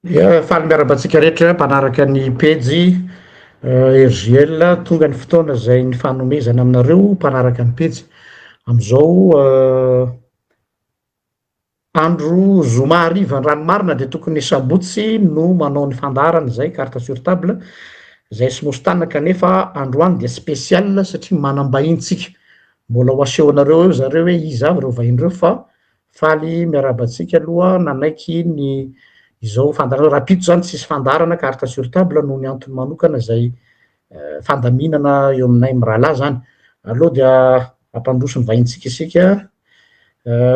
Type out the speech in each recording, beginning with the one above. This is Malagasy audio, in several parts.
Faly miarabantsika rehetra mpanaraka ny pejy RGL tonga ny fotoana zay ny fanomezana aminareo mpanaraka ny pejy amizao andro zoma hariva ranomarina de tokony sabotsy no manao ny fandaharana zay carte sur table zay somosy tana kanefa androany de spesial satria manam-bahintsika mbola ho aseho anareo eo zareo hoe iza avy reo vahin'ireo fa faly miarabantsika aloha nanaiky ny izao fandarana rapito zany tsisy fandarana carte sur table noho ny antony manokana zay fandaminana eo aminay amy rahalahy zany aloha dia ampandroso ny vahintsika isika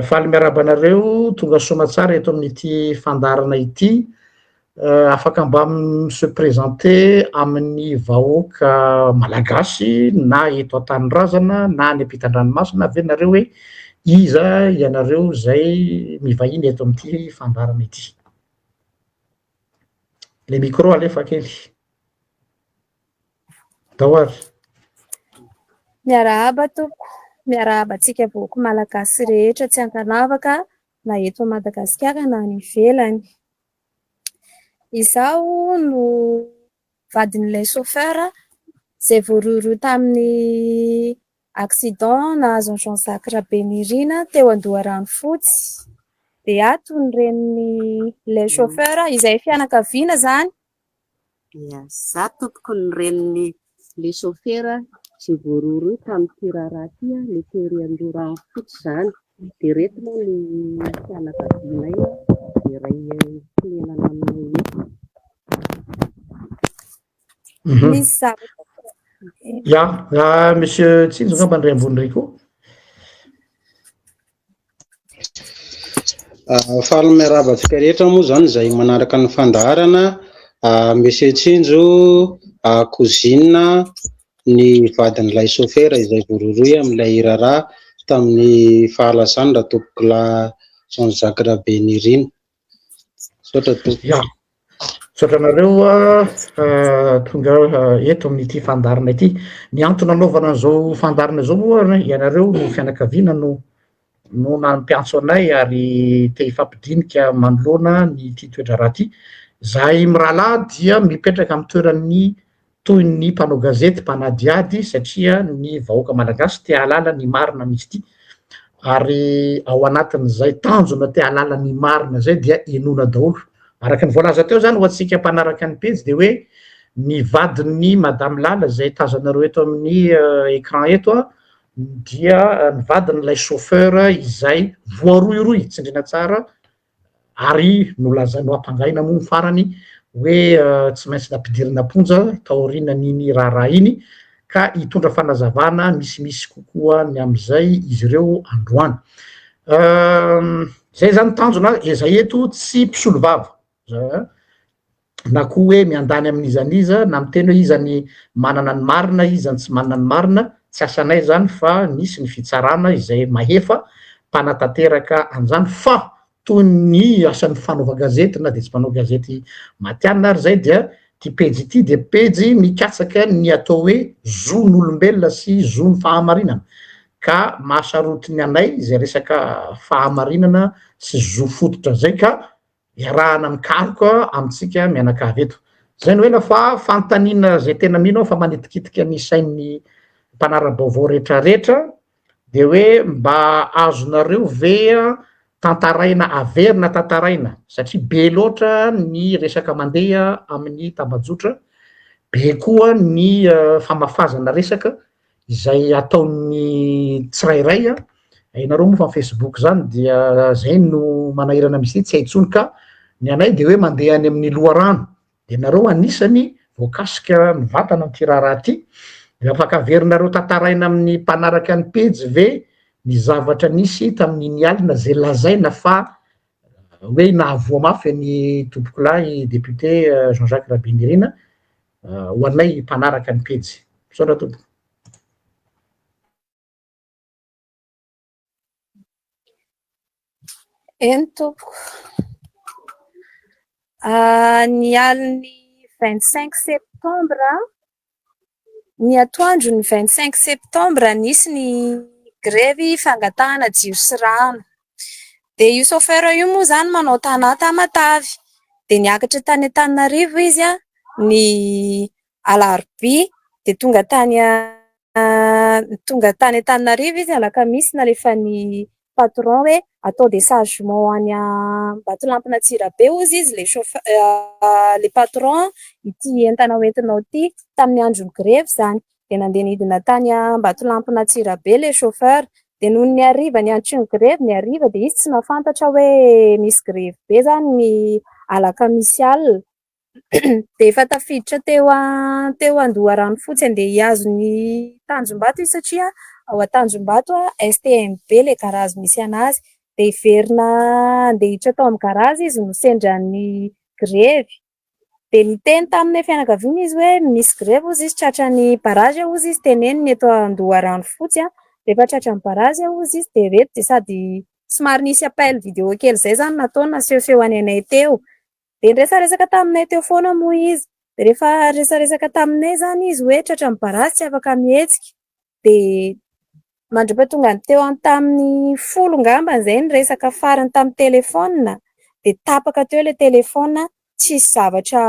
faly miaraba anareo tonga soa tsara eto amin'ity fandarana ity afaka mba se présenter amin'ny vahoaka malagasy na eto an-tanindrazana na any ampitan-dranomasina ve nareo hoe iza ianareo zay mivahiny eto amin'ity fandarana ity. Le micro alefa kely. Dahoary. Miarahaba tompoko, miarahaba antsika vahoaka malagasy rehetra tsy ankanavaka na eto Madagasikara na any ivelany. Izaho no vadin'ilay chauffeur zay voarohirohy tamin'ny accident nahazo Jean Jacques Rabenirina teo Andoharanofotsy. De ato ny renin'ilay chauffeur izay fianakaviana zany. Za tompoko ny renin'ny le chauffeur zay voarohirohy tamin'ity raharaha ty le tery Andoharanofotsy zany. De reto moa ny fianakavianay de ray tenenana aminay eto. Misy Ya, monsieur Tsinjo ngamba ndray ambony ray koa. Faly miarabantsika rehetra moa zany zay manaraka ny fandaharana monsieur Tsinjo cousine ny vadin'ilay chauffeur izay voarohirohy amin'ilay raharaha tamin'ny fahalazany raha tompoko la Jean Jacques Rabenirina. Sotra tompoko. Ya. Sotra anareo tonga eto amin'ity fandarana ity. Ny antony anaovana an'izao fandarana zao moa ianareo no fianakaviana no nampiantso anay ary te hifampidinika manoloana ny ty toetra raha ty. Zahay amy rahalahy dia mipetraka amy toerany toy ny mpanao gazety mpanadiady satria ny vahoaka malagasy te halala ny marina misy ty ary ao anatin'izay tanjona te halala ny marina zay dia enona daholo. Araky ny voalaza teo zany ho antsika mpanaraka ny pejy de hoe ny vadin'ny madame Lala zay tazanareo eto amin'ny écran eto dia ny vadin'ilay chauffeur izay voarohirohy tsindrina tsara ary nolazainy ho ampangaina moa ny farany hoe tsy maintsy nampidirina ponja taorinan'iny raharaha iny ka hitondra fanazavana misimisy kokoa ny am'izay izy ireo androany. Zay zany tanjona zay eto tsy mpisolo vava na koa hoe miandany amin'izaniza na miteny hoe izany manana ny marina izany tsy manana ny marina tsy asanay zany fa nisy ny fitsarana izay mahefa mpanatanteraka an'izany fa toy ny asan'ny fanaova gazety na de tsy mpanao gazety matianina ary zay dia ty pejy ity de pejy mikatsaka ny atao hoe zon'olombelona sy zon'ny fahamarinana ka mahasarotiny anay zay resaka fahamarinana sy zo fototra zay ka iarahana mikaroka amitsika mianakavy eto. Zay no hoe lafa fanontaniana zay tena mino fa manetikitika ny sain'ny mpanara-baovao rehetrarehetra de hoe mba azonareo ve tantaraina averina tantaraina satria be loatra ny resaka mandeha amin'ny tambajotra, be koa ny famafazana resaka izay ataon'ny tsirairay hainareo moa fa Facebook zany dia zay no manahirana misy tsy hay intsony ka ny anay de hoe mandeha any amin'ny loharano de nareo anisany voakasika mivantana am'ty raharaha ty de afaka averinareo tantaraina amin'ny mpanaraka ny pejy ve ny zavatra nisy tamin'iny alina zay lazaina fa hoe nahavoa mafy ny tompoko lahy député Jean Jacques Rabenirina ho anay mpanaraka ny pejy. Misaotra tompoko. Eny tompoko. Ny alin'ny 25 septembre, ny atoandro ny 25 septembre nisy ny grevy fangatahana jiro sy rano. De io chauffeur io moa zany manao tanà Tamatavy. de niakatra tany Antananarivo izy a ny alarobia de tonga tany Antananarivo izy alakamisy nalefa ny patron hoe atao déchargement any Ambatolampina Antsirabe ozy izy le patron ity entana hoentinao ity tamin'ny andron'ny grève zany de nandeha nidina tany Ambatolampina Antsirabe le chauffeur de noho ny hariva ny antsin'ny grève ny hariva de izy tsy nafantatra hoe misy grève be zany ny alakamisy alina de efa tafiditra teo Andoharano fotsy andeha hiazo ny Tanjombato izy satria ao Tanjombato STMB le garazy misy anazy de iverina andeha hiditra tao amin'ny garazy izy no sendra ny grève de niteny tamin'ny fianakaviana izy hoe misy grève ozy izy tratran'ny barazy ozy izy teneniny eto Andoharano fotsy rehefa tratran'ny barazy ozy izy de reto de sady somary nisy appel vidéo kely zay zany nataony nasehoseho any anay teo de niresaresaka taminay teo foana moa izy de rehefa resaresaka taminay zany izy hoe tratran'ny barazy tsy afaka mihetsika de mandra-pahatonga ny teo tamin'ny folo ngamba zay ny resaka farany tamin'ny telefona de tapaka teo le telefona tsisy zavatra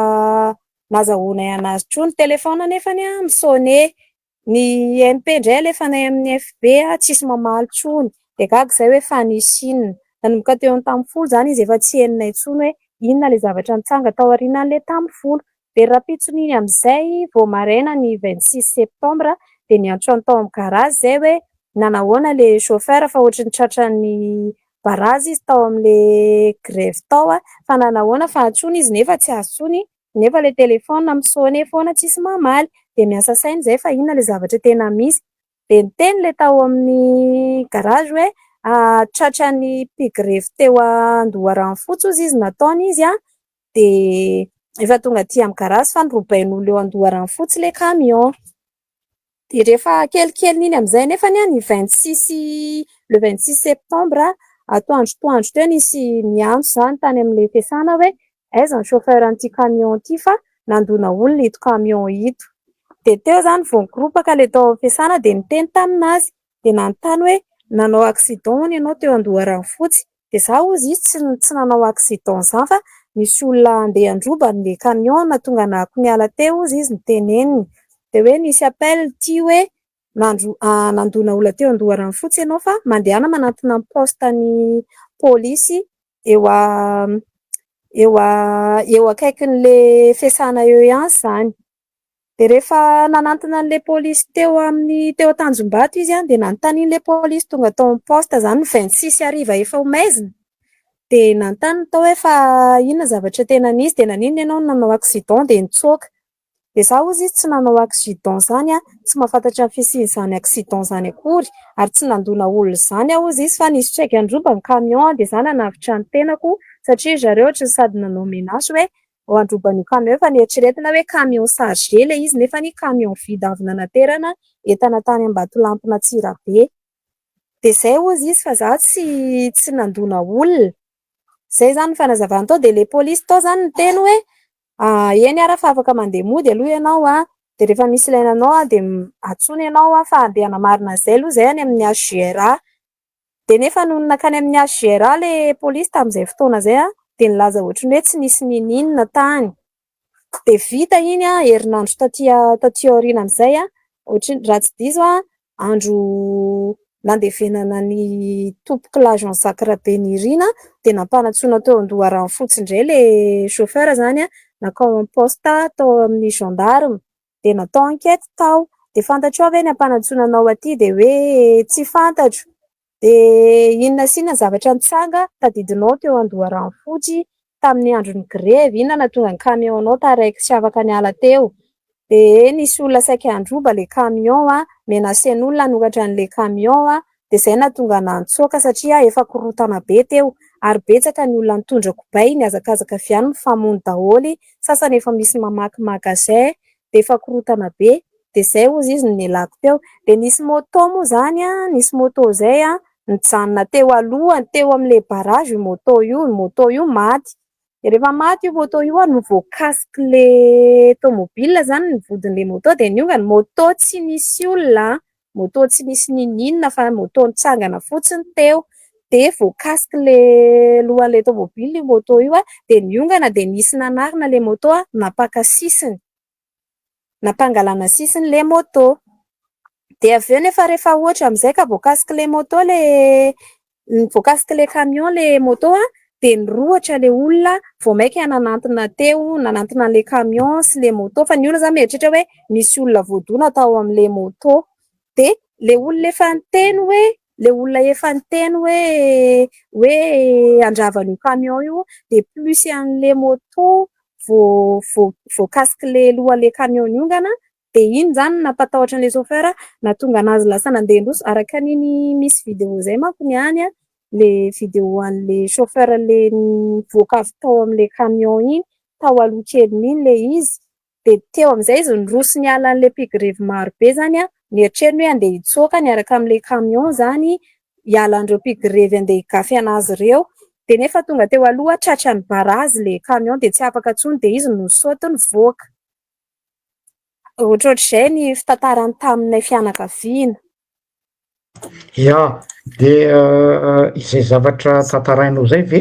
nazahoanay anazy trony telefona nefany misone ny MP ndray alefanay amin'ny FB tsisy mamaly trony de gaga zay hoe fanisinina nanomboka teo amin'ny tamin'ny folo zany izy efa tsy heninay tsony hoe inona le zavatra nitsanga tao aorianan'le tamin'ny folo de rapitsoniny amizay vao maraina ny 26 septambra de niantrano tao amin'ny garazy zay hoe nanahoana le chauffeur fa ohatry ny tratran'ny barazy izy tao amin'le grève tao fa nanahoana fa antsony izy nefa tsy azo tsony nefa le telefona misone foana tsisy mamaly de miasa sainy zay fa inona le zavatra tena misy de niteny le tao amin'ny garage hoe tratran'ny mpigrève teo Andoharano fotsy ozy izy nataony izy de efa tonga aty amin'ny garazy fa nirobain'olo eo Andoharano fotsy le camion de rehefa kelikely niny amizay nefa ny 26 le 26 septambra atoandro teo nisy miantso zany tany amin'le fiasana hoe aiza ny chauffeur an'ity camion ity fa nandona olona ito camion ito de teo zany vao nigoropaka le tao fiasana de niteny taminazy de nanontany hoe nanao accident ianao teo Andoharano fotsy de za ozy izy tsy nanao accident zany fa nisy olona andeha androbany le camion na tonga nahako niala teo ozy izy niteneniny de hoe nisy appel ty hoe nandona olona teo Andoharano fotsy ianao fa mandehana manantona amin'ny poste-ny polisy eo akaikin'le fiasana eo ihany zany de rehefa nanantona an'le polisy teo Tanjombato izy de nanontanian'le polisy tonga tao amin'ny poste zany 26 ariva efa homaizina de nanontany tao hoe fa inona zavatra tena nisy de nanino ianao nanao accident de nitsoaka de za ozy izy tsy nanao accident zany tsy mahafantatra ny fisian'izany accident zany akory ary tsy nandona olona zany ozy izy fa nisy traika androbany camion de zany nanavitra ny tenako satria zareo ohatry sady nanao menace hoe androbany camion fa nieritreretina hoe camion chargé le izy nefa ny camion vide avy nanaterana entana tany Ambatolampina Antsirabe de zay ozy izy fa za tsy nandona olona zay zany fanazavana tao de le polisy tao zany niteny hoe eny ara fa afaka mandeha mody aloha ianao de rehefa misy ilainanao de atsony ianao fa andeha namarina zay aloha zay any amin'ny HGRA de nefa noho nakany amin'ny HGRA le polisy tamin'izay fotoana zay de nilaza ohatry ny hoe tsy nisy ninina tany de vita iny herinandro taty aoriana amizay ohatry raha tsy diso andro nandevenana ny tompoky l'agence Zakarabeny de nampanatsona teo Andoharano fotsy indray le chauffeur zany nakao amin'ny poste tao amin'ny gendarme de natao enquête tao de fantatro avy ny ampanatsonanao aty de hoe tsy fantatro de inona sina zavatra nitsanga tadidinao teo Andoharano fotsy tamin'ny andron'ny grève inona nahatonga ny camionao taraiky tsy afaka niala teo de nisy olona saika androba le camion menacen'olona hanokatra an'le camion de zay nahatonga nantsoaka satria efa korotana be teo ary betsaka ny olona nitondra kobay niazakazaka avy any mifamono daholo sasany efa misy mamaky magasin de efa korotana be de zay ozy izy nilako teo de nisy moto moa zany nisy moto zay nijanona teo alohany teo amin'le barage io moto io maty de rehefa maty io moto io no voakasiky le tomobile zany ny vodin'le moto de niongany moto tsy nisy olona moto tsy nisy ninina fa moto nitsangana fotsiny teo de voakasiky le lohan'le tomobily le moto io de niongana de nisy nanarina le moto napaka sisiny, nampangalana sisiny le moto. De avy eo nefa rehefa ohatra amin'izay ka voakasiky le moto voakasiky le camion le moto de nirohatra le olona vao maika nanantona teo, nanantona le camion sy le moto fa ny olona zany mieritreritra hoe misy olona voadona tao amin'le moto. De le olona efa niteny hoe andravan'io camion io de plus an'le moto voakasiky le lohan'le camion niongana de iny zany nampatahotra an'le chauffeur nahatonga anazy lasa nandeha androso araka niny misy vidéo zay manko niany le vidéo an'le chauffeur le voaka avy tao amin'le camion iny tao aloha kelin'iny le izy de teo amin'izay izy niroso niala an'le mpigrevy maro be zany nieritreriny hoe andeha hitsoaka niaraka amin'le camion zany hiala andreo mpigrevy andeha higafy anazy ireo de nefa tonga teo aloha tratrany barazy le camion de tsy afaka tsony de izy no saoty nivoaka. Ohatrohatr'izay ny fitantarany taminay fianakaviana. Ya, de izay zavatra tantarainao zay ve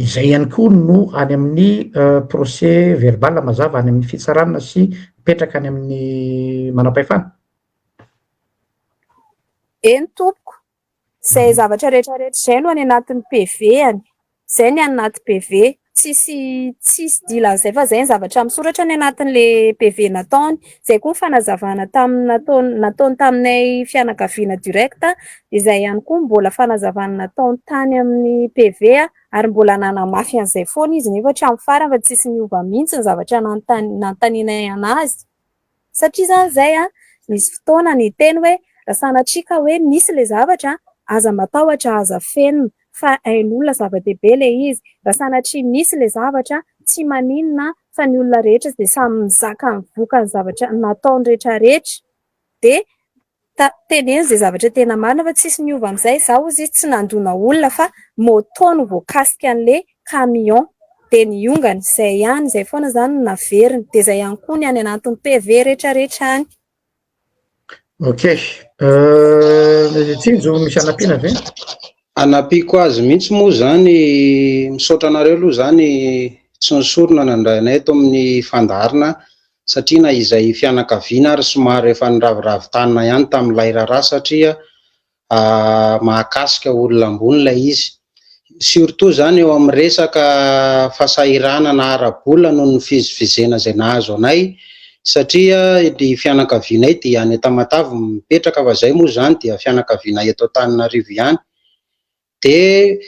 izay ihany koa no any amin'ny procès verbal mazava any amin'ny fitsarana sy mipetraka any amin'ny manam-pahefana. Eny tompoko, zay zavatra rehetrarehetra zay no any anatin'ny PV-any, zay ny anaty PV, tsisy dilan'izay fa zay ny zavatra misoratra ny anatin'le PV nataony, zay koa fanazavana nataony taminay fianakaviana direct, izay ihany koa mbola fanazavana nataony tany amin'ny PV ary mbola nanamafy an'izay foana izy nefa hatramin'ny farany fa tsisy niova mihitsy ny zavatra nantaninay anazy. Satria zany zay nisy fotoana niteny hoe rasanatrika hoe misy le zavatra aza matahotra aza fenina fa ain'olona zava-dehibe le izy, rasanatria misy le zavatra tsy maninona fa ny olona rehetra de samy mizaka mivoaka ny zavatra nataony rehetrarehetra de teneny zay zavatra tena marina fa tsisy niova amin'izay zaho izy tsy nandona olona fa moto no voakasika an'le camion de niongany zay ihany, zay foana zany no naveriny de zay ihany koa ny any anatin'ny PV rehetrarehetra any. Ok, Tsinjo misy anampiana ve? Anapiko azy mihitsy moa zany misaotra anareo aloha zany tsy nisorona nandrainay eto amin'ny fandarina satria na izay fianakaviana ary somary efa niraviravy tanina ihany tamin'ilay raharaha satria mahakasika olona ambony ilay izy. Surtout zany eo amin'ny resaka fasahirana na ara-bola noho ny fizifizena izay nahazo anay satria ny fianakavianay dia any Tamatavy mipetraka fa zay moa zany dia fianakaviana eto Antananarivo ihany. De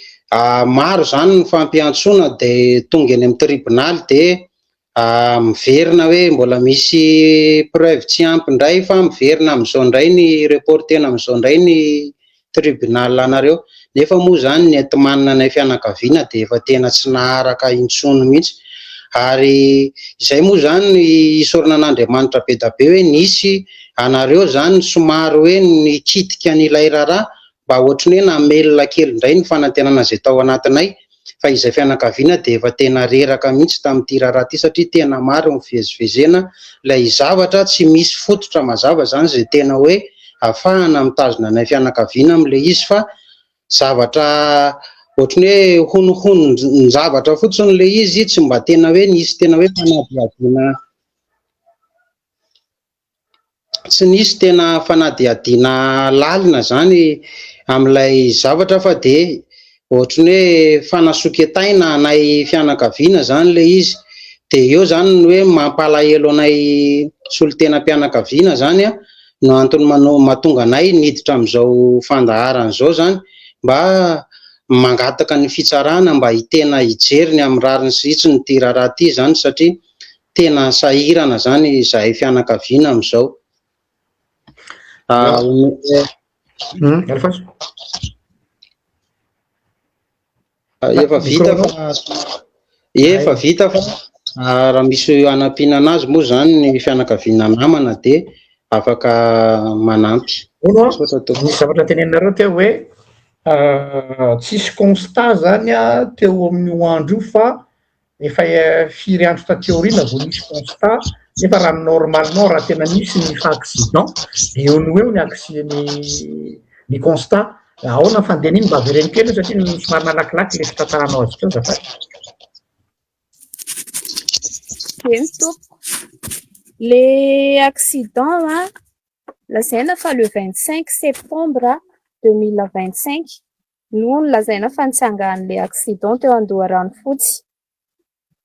maro zany ny fampiantsoana de tonga eny amin'ny tribonaly de miverina hoe mbola misy preuve tsy ampy indray fa miverina amin'izao indray ny reportena amin'izao indray ny tribunal anareo nefa moa zany ny entimanina anay fianakaviana de efa tena tsy naharaka intsony mihitsy ary izay moa zany ny isaoranan'Andriamanitra be da be hoe nisy anareo zany somary hoe nikitika n'ilay raharaha mba ohatriny hoe namelona kely indray ny fanantenana izay tao anatinay fa izay fianakaviana de efa tena reraka mihitsy tamin'ity raharaha ity satria tena maro mivezivezena ilay zavatra tsy misy fototra mazava zany izay tena hoe ahafahana mitazona anay fianakaviana amin'le izy fa zavatra ohatriny hoe honohono ny zavatra fotsiny le izy tsy mba tena hoe nisy tena hoe fanadihadiana tsy nisy tena fanadihadiana lalina zany amin'ilay zavatra fa de ohatriny hoe fanasoketaina anay fianakaviana zany le izy de eo zany ny hoe mampalahelo anay solon-tenam-pianakaviana zany no antony mahatonga anay niditra amin'izao fandaharana zao zany mba mangataka ny fitsarana mba hitena hijery ny amin'ny rariny sitsiny ity raharaha ity zany satria tena sahirana zany izahay fianakaviana amin'izao. Efa vita fa raha misy anampiana anazy moa zany ny fianakaviana namana de afaka manampy. Misy zavatra tenenareo teo hoe tsisy constat zany teo amin'io andro io fa efa firy andro taty-aoriana vao nisy constat nefa raha normalement raha tena nisy ny fa accident de eo no eo ny accident ny constat Ahoana ny fandehaniny mba avereny kely satria somary malakilaky le fitantaranao azy teo zafady. Eny tompoko. Le accident lazaina fa le 25 septembre 2025 no lazaina fa nitsangan'le accident teo Andoharano fotsy.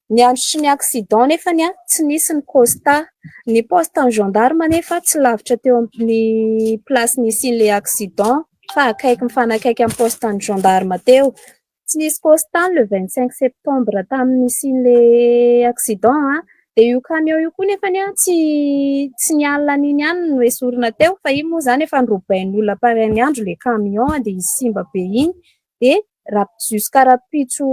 Ny andro ny accident nefany tsy nisy ny constat. Ny poste gendarme nefa tsy lavitra teo amin'ny place nisin'le accident fa akaiky mifanakaiky amin'ny poste gendarme teo. Tsy nisy constat le 25 septembre tamin'ny nisin'le accident dia io camion io koa nefany tsy nialina n'iny ihany no esorina teo fa io moa zany efa norobain'olona paren'ny andro le camion dia izy simba be iny dia jusqu'à rapitso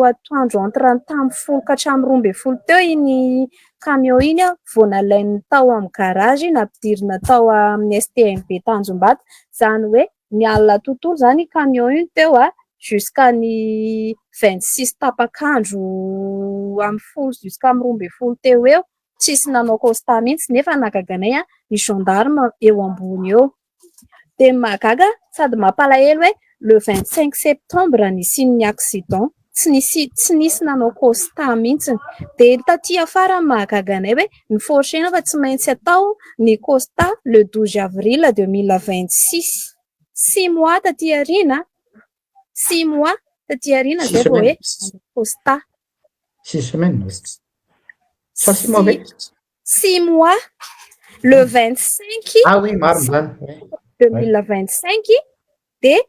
atoandro entre tamin'ny 10 ka hatramin'ny 12 teo iny camion iny vao nalainy tao amin'ny garage nampidirina tao amin'ny STMB Tanjombato, zany hoe nialina tontolo zany camion iny teo jusqu'à ny 26 tapakandro amin'ny 10 jusqu'à amin'ny 12 teo eo, tsisy nanao constat mihitsy nefa nagaganay ny gendarme eo ambony eo. Dia magaga sady mampalahelo hoe le 25 septembre nisin'ny accident tsy nisy nanao constat mihitsy. Dia taty afara mahagaganay hoe ny forcena fa tsy maintsy atao ny constat le 12 avril 2026. 6 mois taty aoriana 6 mois taty aoriana zay vao hoe constat 6 semaines. Ça 6 mois avec 6 mois le 25 ah oui marina 2025 dia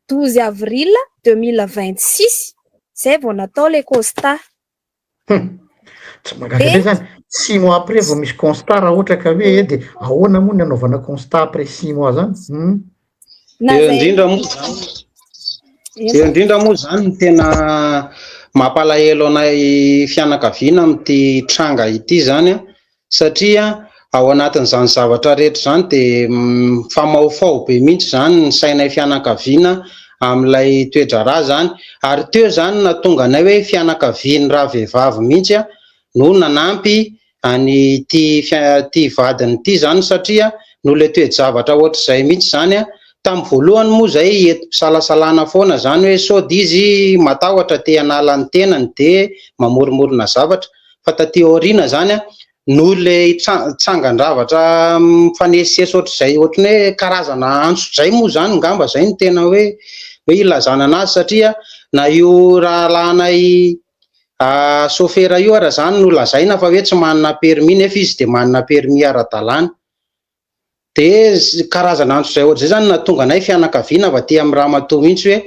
12 avril 2026 zay vao natao le constat. Tsy magaga zany 6 mois après vao misy constat raha ohatra ka hoe dia ahoana moa ny anaovana constat après 6 mois zany. Eo indrindra moa zany ny tena mampalahelo anay fianakaviana amin'ity tranga ity zany satria ao anatin'izany zavatra rehetra zany dia famaofao be mihitsy zany ny sainay fianakaviana amin'ilay toedrarà zany, ary teo zany nahatonga anay hoe fianakaviany raha vehivavy mihitsy no nanampy any ty vadiny ity zany satria no le toejavatra ohatr'izay mihitsy zany tamin'ny voalohany moa zay enti-pisalasalana foana zany hoe sody izy matahotra te hanala ny tenany dia mamoromorona zavatra, fa taty aoriana zany no le tsangan-dravatra mifanesisesy ohatr'izay ohatrany hoe karazana antso-dray moa zany ngamba zay ny tena hoe ilazana anazy satria na io rahalanay chauffeur io ara zany no lazaina fa hoe tsy manana permis nefa izy dia manana permis ara-dalàna. Dia karazana antso-dray ohatr'izay zany nahatonga anay fianakaviana va ty amin'ny ramatoa mihitsy hoe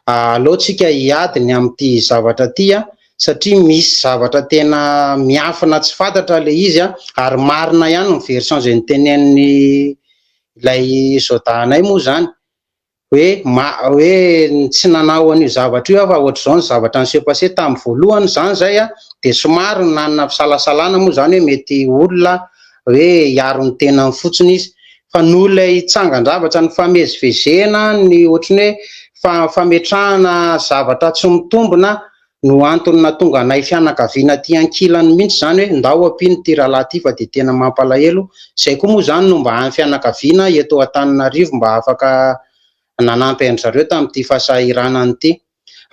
aleotsika hiady ny amin'ity zavatra ty satria misy zavatra tena miafina tsy fantatra le izy ary marina ihany ny version izay nitenen'ny ilay zodanay moa zany hoe tsy nanao an'io zavatra io fa ohatr'izao ny zavatra niseho passé tamin'ny voalohany zany zay dia somary nanana fisalasalana moa zany hoe mety olona hoe hiaro ny tenany fotsiny izy, fa no ilay tsangan-javatra ny famezivezena ny ohatrany hoe fametrahana zavatra tsy mitombona no antony nahatonga anay fianakaviana ty ankilany mihitsy zany hoe ndao ampino ty rahalahy ty fa dia tena mampalahelo. Zay koa moa zany no mba amin'ny fianakaviana eto Antananarivo mba afaka nanampy an zareo tamin'ity fahasahiranany ity.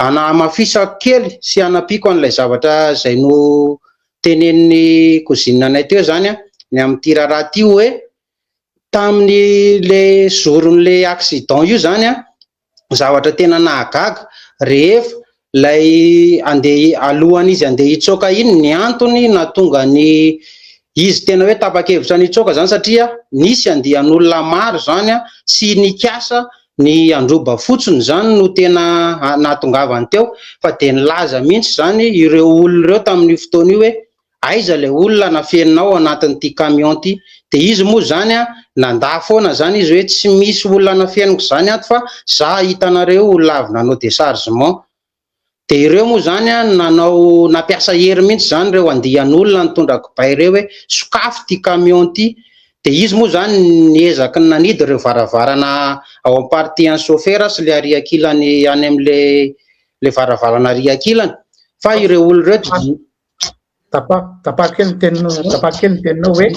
Mafisako kely sy anapiako an'ilay zavatra izay no tenen'ny kozinanay teo zany ny amin'ity raharaha ty hoe tamin'ny le zoron'le accident io zany zavatra tena nahagaga rehefa lay andeha alohany izy andeha hitsoaka iny ny antony nahatonga ny izy tena hoe tapa-kevitra nitsoaka zany satria nisy andian'olona maro zany sy nikasa ny androba fotsiny zany no tena nahatongavany teo, fa dia nilaza mihitsy zany ireo olona ireo tamin'ny fotoana io hoe aiza ilay olona nafeninao anatin'ity camion ity, dia izy moa zany nandà foana zany izy hoe tsy misy olona nafeniko zany ato fa za hitanareo olona avy nanao déchargement. Dia ireo moa zany nampiasa hery mihitsy zany ireo andian'olona nitondra kibay ireo hoe sokafy ty camion ity, dia izy moa zany niezaky ny nanidy ireo varavarana ao amin'ny partie chauffeur sy le ariakilany any amin'le varavarana ariakilany, fa ireo olona ireo tapakely ny teninao hoe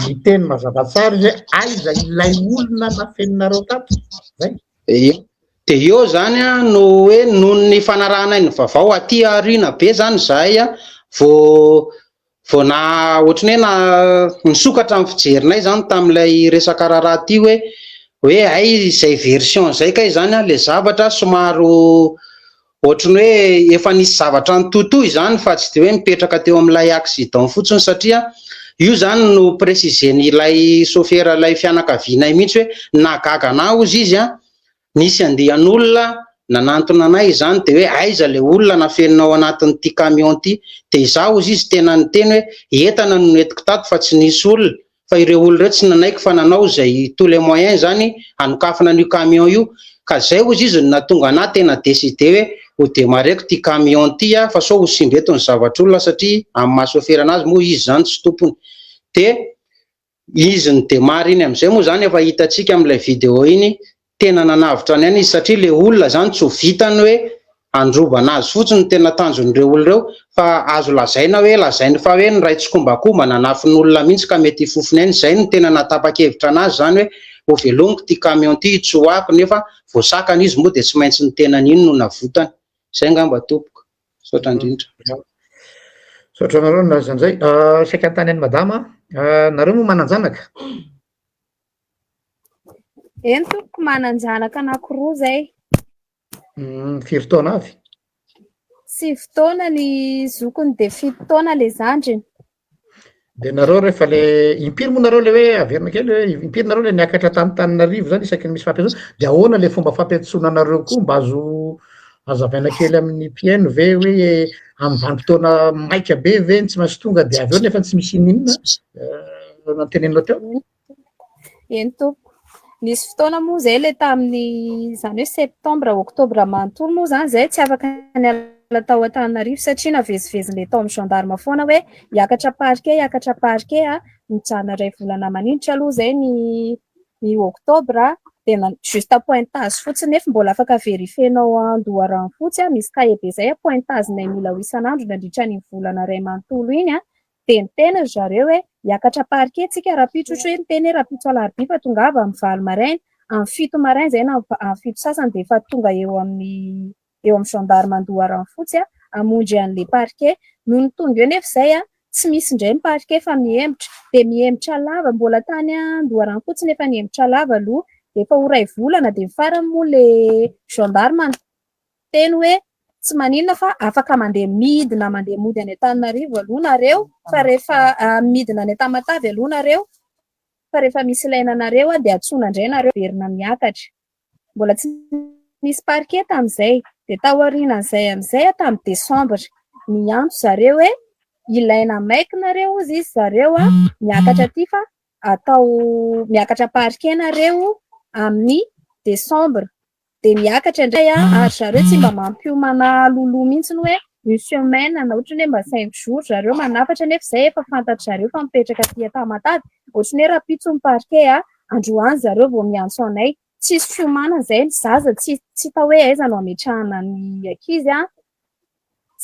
miteny mazava tsara hoe aiza ilay olona nafeninareo tato zay. de eo zany a no hoe noho ny fanarahana ny vavao aty arina be zany zahay a vao na ohatrany hoe na nisokatra amin'ny fijerinay zany tamin'ilay resaka raharaha ty hoe ay izay version zay kay zany a le zavatra somaro ohatrany hoe efa nisy zavatra nitotoy zany fa tsy de hoe mipetraka teo amin'ilay accident fotsiny satria io zany no précisen'ilay chauffeur ilay fianakavianay mihitsy hoe nagaga na ozy izy a nisy andian'olona nanantona anay zany de hoe aiza le olona nafeninao anatin'ity camion ty de izaho ozy izy tena nyteny hoe entana no netiko tato fa tsy nisy olona fa ireo olona ireo tsy nanaiky fa nanao zay tous les moyens zany hanokafana an'io camion io ka zay ozy izy no natonga anahy tena décidé hoe ho démarreko ty camion ty a fa sao ho sindreto ny zavatr'olona satria amin'ny maha-chauffeur anazy moa izy zany tsy tompony de izy ny démarre iny am'izay moa zany efa hitantsika amin'ilay vidéo iny tena nanavitra any any izy satria le olona zany tsy ho vitany hoe androbana azy fotsiny tena tanjon'ireo olona ireo fa azo lazaina hoe lazainy fa hoe ny ray tsokombakomba nanafin'olona mihitsy ka mety hifofony any zay no tena natapa-kevitra anazy zany hoe ho velomiko ty camion ty tsoako nefa voasakana izy moa de tsy maintsy ny tenany iny no navotany zay ngamba tompoko saotra indrindra saotra nareo na zan'izay saika antany any madama nareo moa mananjanaka eny tompoko mananjanaka anankiroa zay firy taona avy 6 taona ny zokony de 7 taona le zandriny de nareo rehefa le impiry moa nareo le hoe averina kely hoe impiry nareo le niakatra Tananarivo zany isaky ny misy fampiasana de ahoana le fomba fampiantsoana anareo koa mba azo azavaina kely amin'ny mpiaino ve hoe amin'ny vanim-potoana maika be ve tsy maintsy tonga de avy eo nefa tsy misy inona nanteneninao teo eny tompoko nisy fotoana moa zay le tamin'ny zany hoe septambra oktobra manontolo moa zany zay tsy afaka niala tao Antananarivo satria naveziveziny le tao amin'ny gendarme foana hoe hiakatra parquet a mijana ray volana maninitra aloha zay ny oktobra de juste pointage fotsiny nefa mbola afaka verifienao andoharano fotsy a misy cahier be zay pointage 9000 isan'andro nandritra ny volana ray manontolo iny a de niteny zareo hoe hiakatra parquet tsika rapitsotra hoe niteny rapitso alarobia fa tonga avy amin'ny valo maraina amin'ny fito maraina zay na amin'ny fito sasany de efa tonga eo amin'ny gendarme andoharano fotsy a amonjy an'le parquet noho ny tonga eo nefa zay a tsy misy indray ny parquet fa mihemitra de mihemitra lava mbola tany andoharano fotsy nefa nihemitra lava aloha de efa ho ray volana de farany moa le gendarme teny hoe tsy maninona fa afaka mandeha midina mandeha mody any Antananarivo aloha nareo fa rehefa midina any Tamatavy aloha nareo fa rehefa misy ilaina nareo de atsona indray nareo verina miakatra mbola tsy misy parquet tam'izay de taorian'izay am'izay tamin'ny desambra miantso zareo hoe ilaina maiky nareo ozy izy zareo miakatra aty fa atao miakatra parquet nareo amin'ny desambra de miakatra indray ary zareo tsy mba mampiomana lolo mihitsy ny hoe une semaine na ohatrany hoe mba 5 jours zareo manafatra nefa zay efa fantatry zareo fa mipetraka aty Tamatavy ohatrany hoe rapitso ny parquet androany zareo vao miantso anay tsisy fiomana zay ny zaza tsy ta hoe aiza no ametrahana ny ankizy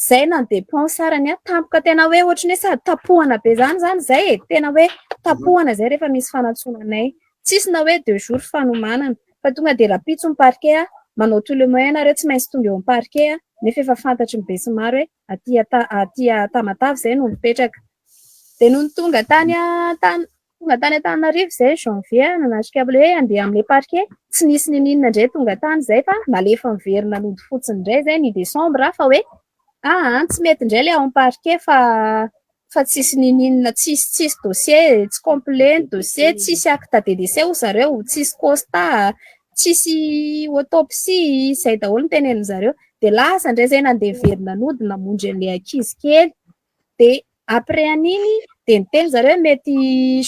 zay na dépense arany tampoka tena hoe ohatrany hoe sady tapohana be zany zay tena hoe tapohana zay rehefa misy fanatsonanay tsisy na hoe 2 jours fanomanana fa tonga de rapitso ny parquet manao tous les moyens nareo tsy maintsy tonga eo amin'ny parquet nefa efa fantatry ny besimaro hoe aty Tamatavy zay no mipetraka de noho ny tonga tany Antananarivo zay janvier nanatrika hoe andeha amin'le parquet tsy nisy ninina indray tonga tany zay fa nalefa miverina nody fotsiny indray zay ny desambra fa hoe tsy mety indray le ao amin'ny parquet fa tsisy ninina tsisy dossier tsy complet dossier tsisy acte de décès ho zareo tsisy constat tsisy autopsie zay daholo ny tenenin zareo de lasa indray zay nandeha verina nody namonjy an'le ankizy kely de après an'iny de niteny zareo mety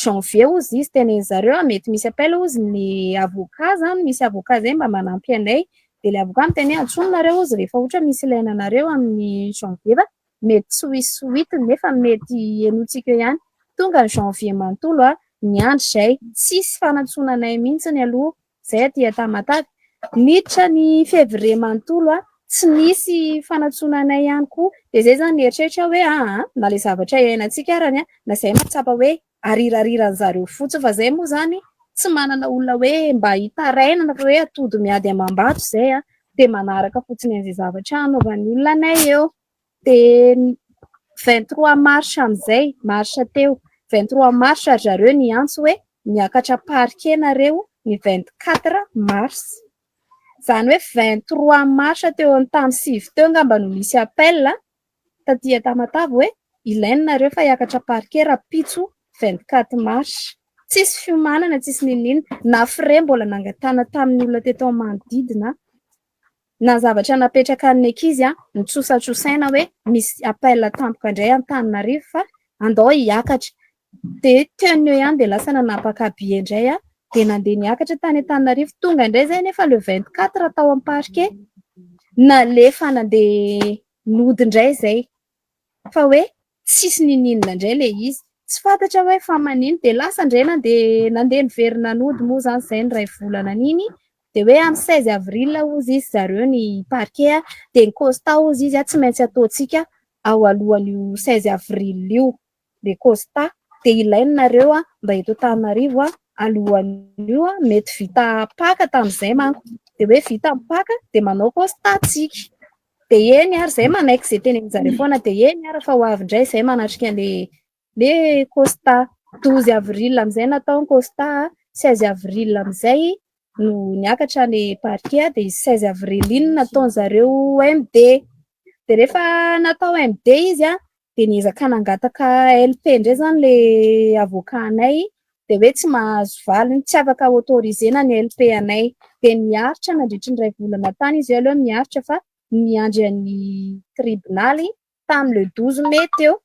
janvier ozy izy teneny zareo mety misy appel ozy ny avocat zany misy avocat zay mba manampy anay de le avocat miteny antsoina nareo ozy rehefa ohatra misy ilaina nareo amin'ny janvier fa mety tsy hoisy nefa mety enotsika ihany tonga ny janvier manontolo niandry zay tsisy fanatsonanay mihitsy ny aloha zay aty Tamatavy miditra ny février manontolo tsy nisy fanatsonanay ihany koa de zay zany nieritreritra hoe na le zavatra iainantsika arany na zay matsapa hoe arirariran zareo fotsy fa zay moa zany tsy manana olona hoe mba hitarainana fa hoe atody miady amam-bato zay de manaraka fotsiny an'izay zavatra anaovan'ny olona anay eo. De 23 mars am'izay marsa teo 23 mars ry zareo niantso hoe miakatra parquet nareo ny 24 mars. Zany hoe 23 mars teo amin'ny tamy 6 teo ngamba no misy appel tatia Tamatave hoe ilainy nareo fa hiakatra parquet rapitso 24 mars. Tsisy fiomanana, tsisy ninina na frais mbola nangatana tamin'ny olona teto manodidina na zavatra napetraka ny ankizy nitsosatsosaina hoe misy appel tampoka indray Antananarivo fa andao hiakatra. De teny eo ihany de lasa nanapaka billet indray de nandeha niakatra tany Antananarivo. Tonga indray zay nefa le 24 tao amin'ny parquet nalefa nandeha nody indray zay fa hoe tsisy ninina indray le izy. Tsy fantatra hoe fa manino de lasa indray nandeha niverina nody moa zany zay ny ray volana niny de hoe amin'ny 16 avril ozy izy zareo ny parquet de ny constat ozy izy tsy maintsy ataontsika ao alohan'io 16 avril io le constat de ilainy nareo mba eto Antananarivo alohan'io mety vita paka tamin'izay manko de hoe vita paka de manao constat tsika de eny ary zay manaiky zay teny amin'izareo foana de eny ary fa ho avy indray zay manatrika le constat 12 avril am'izay natao ny constat 16 avril am'izay no niakatra ny parquet de 16 avril iny nataony zareo MD de rehefa natao MD izy de niezaka nangataka LP indray zany le avocat anay de hoe tsy mahazo valiny tsy afaka autorisena ny LP anay de niaritra nandritra ny ray volana tany izy aloha miaritra fa niandry ny tribunaly tamin'ny le 12 mai teo.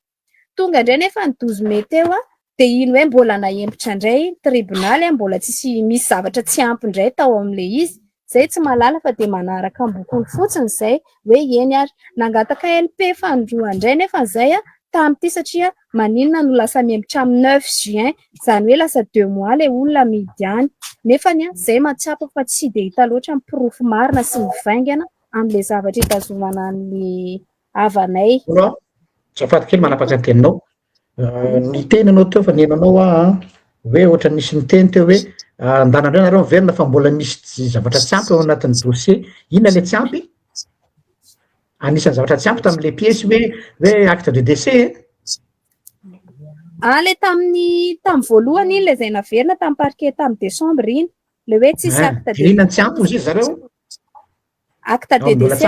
Tonga indray nefa ny 12 mai teo de ino hoe mbola nahempotra indray tribunaly mbola tsisy misy zavatra tsy ampy indray tao amin'le izy zay tsy malala fa de manaraka ambokony fotsiny zay hoe eny ary nangataka LP fandroa indray nefa zay tamty satria maninona no lasa miempotra amin'ny 9 juin zany hoe lasa 2 mois le olona midy any nefa zay matsapa fa tsy de hita loatra ny proof marina sy mivaingana amin'le zavatra hitazomana ny havanay. Zafady kely manapaka ny teninao. Ny teninao teo fa nenanao hoe ohatra nisy ny teny teo hoe andanandreo nareo miverina fa mbola misy zavatra tsy ampy ao anatin'ny dossier. Inona le tsy ampy? Anisan'ny zavatra tsy ampy tamin'le pièce hoe acte de décès. Le tamin'ny voalohany iny le zay naverina tamin'ny parquet tamin'ny décembre iny le hoe tsisy acte de inona tsy ampy izy zareo? Acte de décès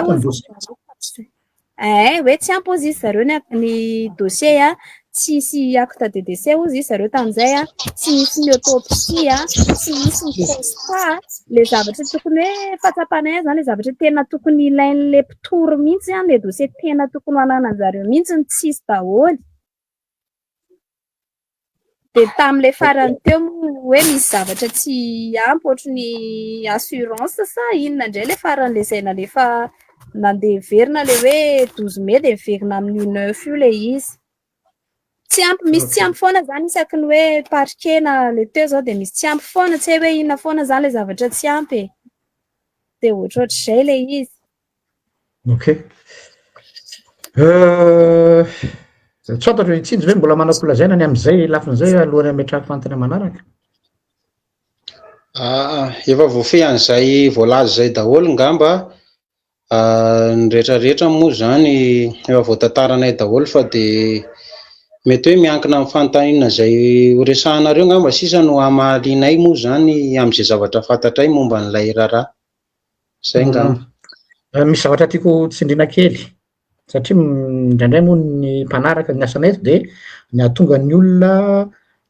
hoe tsy ampy ozy izy zareo ny dossier tsisy acte de décès ozy izy zareo tamin'izay tsy misy ny autopsie tsy misy ny constat le zavatra tokony hoe fatsapanay zany le zavatra tena tokony ilain'le mpitory mihitsy le dossier tena tokony ananany zareo mihitsy ny tsisy daholo. De tamin'le farany teo hoe misy zavatra tsy ampy ohatran'ny assurance sa inona indray le farany le zay nalefa nandeha verina le hoe 12 mai de verina amin'ny 9 io le izy. Tsy ampy misy tsy ampy foana zany isaky ny hoe parquet na le teo zao de misy tsy ampy foana tsy hoe inona foana zany le zavatra tsy ampy de ohatrohatr'izay le izy. Okay. Tsy fantatro itsinjo hoe mbola manakolazaina ny amin'izay lafin'izay alohan'ny ametrahako fantany manaraka. Efa voafehy an'izay voalaza zay daholo ngamba ny rehetrarehetra moa zany efa voatataranay daholo fa de mety hoe miankina amin'ny fanontaniana zay horesahanareo ngamba sisa no hamalinay moa zany amin'izay zavatra fantatray momba n'ilay raharaha zay ngamba. Misy zavatra tiako tsindriana kely satria indraindray moa ny mpanaraka ny asanay de ny ahatonga ny olona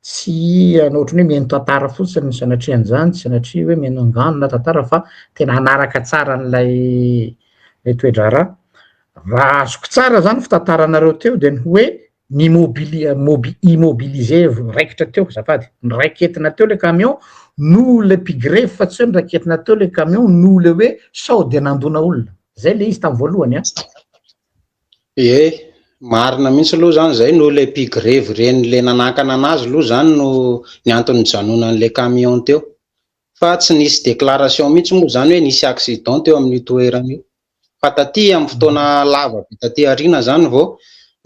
tsy ohatran'ny hoe mihaino tantara fotsiny sanatria an'izany tsy sanatria hoe mihaino angano na tantara fa tena hanaraka tsara n'ilay toe-draharaha. Raha azoko tsara zany fitantaranareo teo de ny hoe ny immobiliser raikitra teo zafady ny raiketina teo le camion no le pigré fa tsy hoe ny raiketina teo le camion no le hoe sao de nandona olona zay le izy tamin'ny voalohany marina mihitsy aloha zany zay no le pigrevy reny le nanakana anazy aloha zany no ny antony janonan'le camion teo fa tsy nisy déclaration mihitsy moa zany hoe nisy accident teo amin'ny toerana io fa taty amin'ny fotoana lava be taty arina zany vao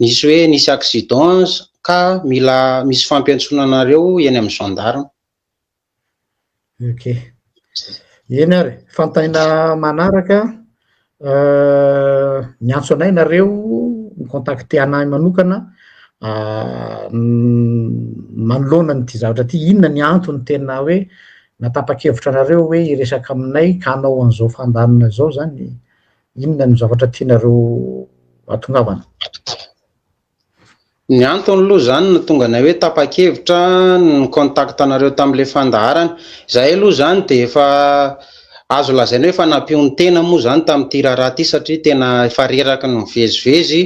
nisy hoe nisy accident ka mila misy fampiantsonanareo eny amin'ny gendarme. Ok, eny ary fantaina manaraka miantso anay nareo micontacte anay manokana manoloana nyity zavatra ty, inona ny antony tena hoe natapa-kevitra anareo hoe iresaka aminay ka hanao an'izao fandanina zao zany, inona ny zavatra tianareo atongavana? Ny antony aloha zany no tonga anay hoe tapa-kevitra ny contact anareo tamin'le fandaharana, zahay aloha zany de efa azo lazaina hoe efa nampiony tena moa zany tamin'ity raharaha ty, satria tena efa reraka ny mivezivezy,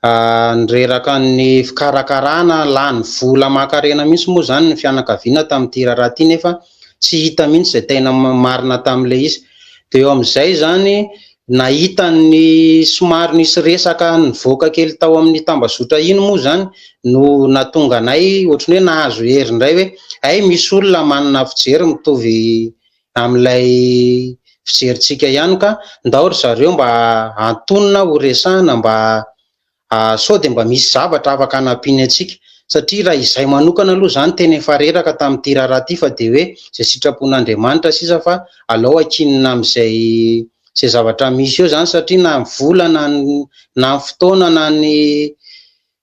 nireraka ny fikarakarana, lany vola aman-karena mihitsy moa zany ny fianakaviana tamin'ity raharaha ty, nefa tsy hita mihitsy zay tena marina tamin'le izy. De eo amin'izay zany nahita ny somary nisy resaka nivoaka kely tao amin'ny tambazotra iny moa zany no natonga anay ohatrany hoe nahazo hery indray hoe ay misy olona manana fijery mitovy amin'ilay fijerintsika ihany, ka ndao ry zareo mba antonona ho resahana mba sao de mba misy zavatra afaka hanampiany antsika, satria raha izay manokana aloha zany tena efa reraka tamin'ity raharaha ty, fa de hoe zay sitrapon'Andriamanitra sisa fa alao akinina amin'izay zavatra misy eo zany, satria na vola na ny fotoana na ny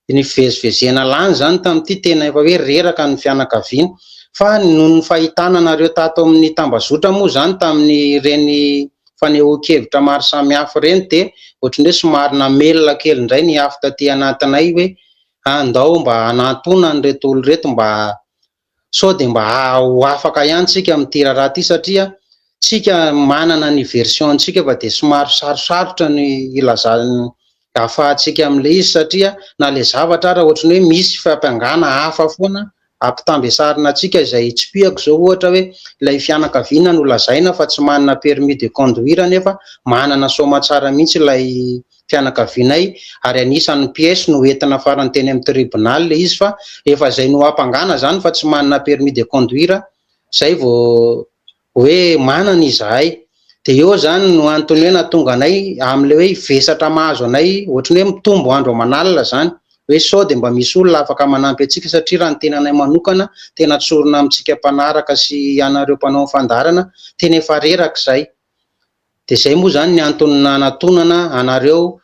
fivezivezena lany zany tamin'ity tena efa hoe reraka ny fianakaviana. Fa noho ny fahitana anareo tato amin'ny tambazotra moa zany tamin'ny reny fanehoan-kevitra maro samihafa reny, de ohatrany hoe somary namelona kely indray ny afo taty anatinay hoe andao mba hanantona an'ireto olo reto mba sao de mba ho afaka ihany tsika amin'ity raharaha ty, satria tsika manana ny version tsika fa de somary sarosarotra ny ilazany ahafahantsika amin'le izy, satria na le zavatra raha ohatrany hoe misy fampiangana hafa foana ampitambesarina atsika izay tsypiako zao, ohatra hoe ilay fianakaviana no lazaina fa tsy manana permis de conduire nefa manana somatsara mihitsy ilay fianakavianay, ary anisan'ny pièce no entina farany teny amin'ny tribunal le izy, fa efa zay no ampangana zany fa tsy manana permis de conduire, zay vao hoe manana izahay. De eo zany no antony hoe natonga anay amin'le hoe vesatra mahazo anay ohatrany hoe mitombo andro aman'alina zany, hoe sao de mba misy olona afaka manampy antsika, satria raha ny tenanay manokana tena tsorona amintsika mpanaraka sy anareo mpanao fandarana tena efa reraka izay. De zay moa zany ny antony natonana anareo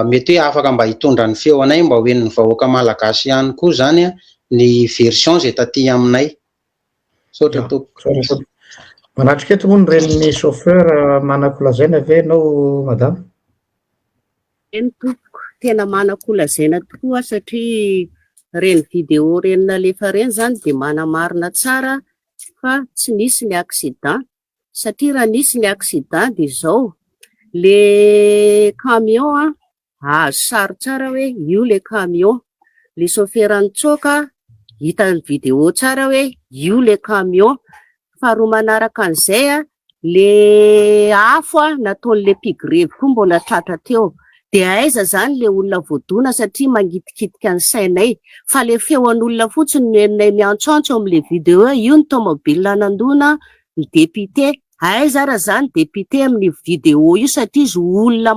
mety hoe afaka mba hitondra ny feo anay mba hoen'ny vahoaka malagasy ihany koa zany ny version zay taty aminay. Saotra tompoko. Manatrika eto moa ny reniny chauffeur manakolazaina ve ianao madame? Eny tompoko, tena manakolazaina tokoa, satria reny video reny nalefa reny zany de manamarina tsara fa tsy nisy ny accident, satria raha nisy ny accident de zao le camion azo sary tsara hoe io le camion, le chauffeur nitsoaka hitany video tsara hoe io le camion. Faharoa manaraka an'izay le afo nataon'le mpigrevy koa mbola tratra teo, de aiza zany le olona voadona satria mangitikitika ny sainay, fa le feon'olona fotsiny no enonay miantsoantso amin'le video io ny tomobile nandona ny député. Aiza raha zany député amin'ny video io, satria izy olona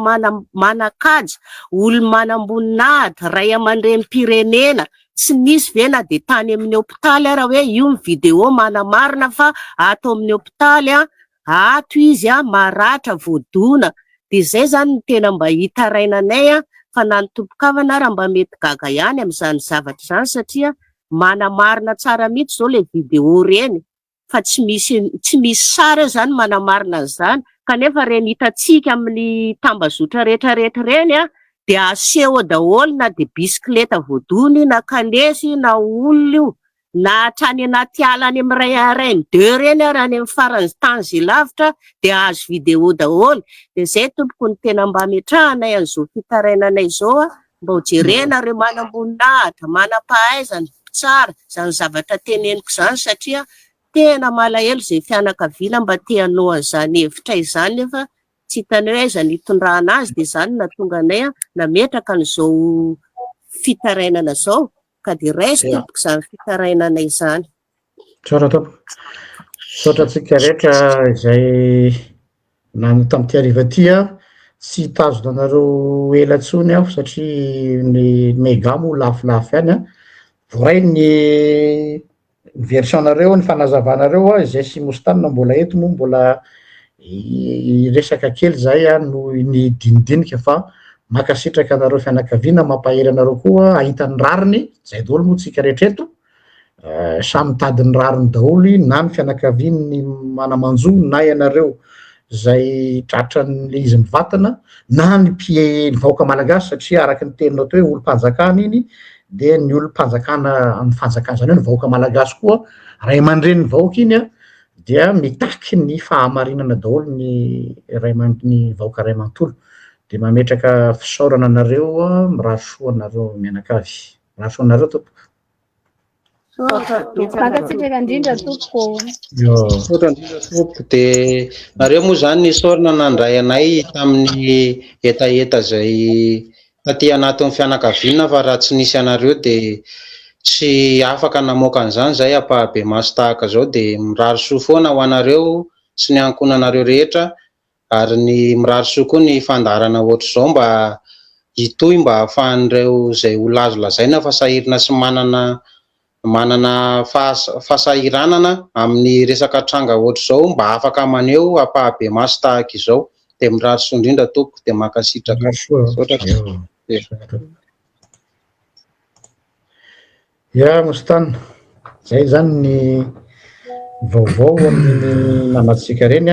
manakajy, olona manamboninahitra, ray aman-drenim-pirenena, tsy nisy ve na de tany amin'ny hôpitaly raha hoe io ny video manamarina fa ato amin'ny hôpitaly ato izy maratra voadona. De zay zany ny tena mba hitarainanay fa na ny tompokavana raha mba mety gaga ihany amin'izany zavatra zany, satria manamarina tsara mihitsy zao le video reny, fa tsy misy sary zany manamarina an'izany, kanefa reny hitantsika amin'ny tambazotra rehetrarehetra reny de aseho daholo na de bisikleta voadony na kalesy na olona io, na hatrany anaty ala any amin'ny ray deux reny raha any amin'ny farany tany zay lavitra de azo video daholo. De zay tompoko ny tena mba metrahanay an'izao fitarainanay zao mba ho jerena reo manamboninahitra, manam-pahaizana tsara zany zavatra teneniko zany, satria tena malahelo zay fianakaviana mba te hanao an'izany hevitra izany, nefa tsy hitany hoe aiza nitondrana azy, de zany natonga anay nametraka an'izao fitarainana zao, ka de raizy tompoko zany fitarainanay zany. Tsara tompoko. Saotra antsika rehetra izay nany tamin'ity hariva ty tsy hitazona anareo ela ntsony aho, satria ny megamo lafolafo ihany voray ny versionareo ny fanazavanareo izay sy mostanina mbola eto moa mbola resaka kely zay no ny dinidinika fa makasitraka anareo fianakaviana mampahery anareo koa ahitany rariny zay daholo moa tsika rehetra eto samy tadiny rariny daholy na ny fianakaviany manamanjo na ianareo zay tratran'le izy mivatana na ny vahoaka malagasy satria araky ny teninao teo hoe olo-panjakana iny de ny olo-panjakana amin'ny fanjakana zany hoe ny vahoaka malagasy koa ray aman-dreniny vahoaka iny dia mitaky ny fahamarinana daholo ny vahoaka ray amantolo de mametraka fisaorana anareo mirahasoa anareo mianakavy rahasoa anareo tompoko Fankatsitraka indrindra tompoko. Tompoko de nareo moa zany nisaorana nandray anay tamin'ny etaeta zay taty anatin'ny fianakaviana fa raha tsy nisy anareo de tsy afaka namoaka an'izany zay ampahabe maso tahaka zao de mirary soa foana ho anareo sy ny ankonanareo rehetra ary ny mirary soa koa ny fandarana ohatr'izao mba hitohy mba ahafahan'ireo zay ho lazo lazaina fa sahirina sy manana fahasahiranana amin'ny resaka tranga ohatr'izao mba afaka maneho ampahabe maso tahaka izao de mirary soa indrindra tompoko de makasitraka ya mostana zay zany ny vaovao amin'ny namatsika reny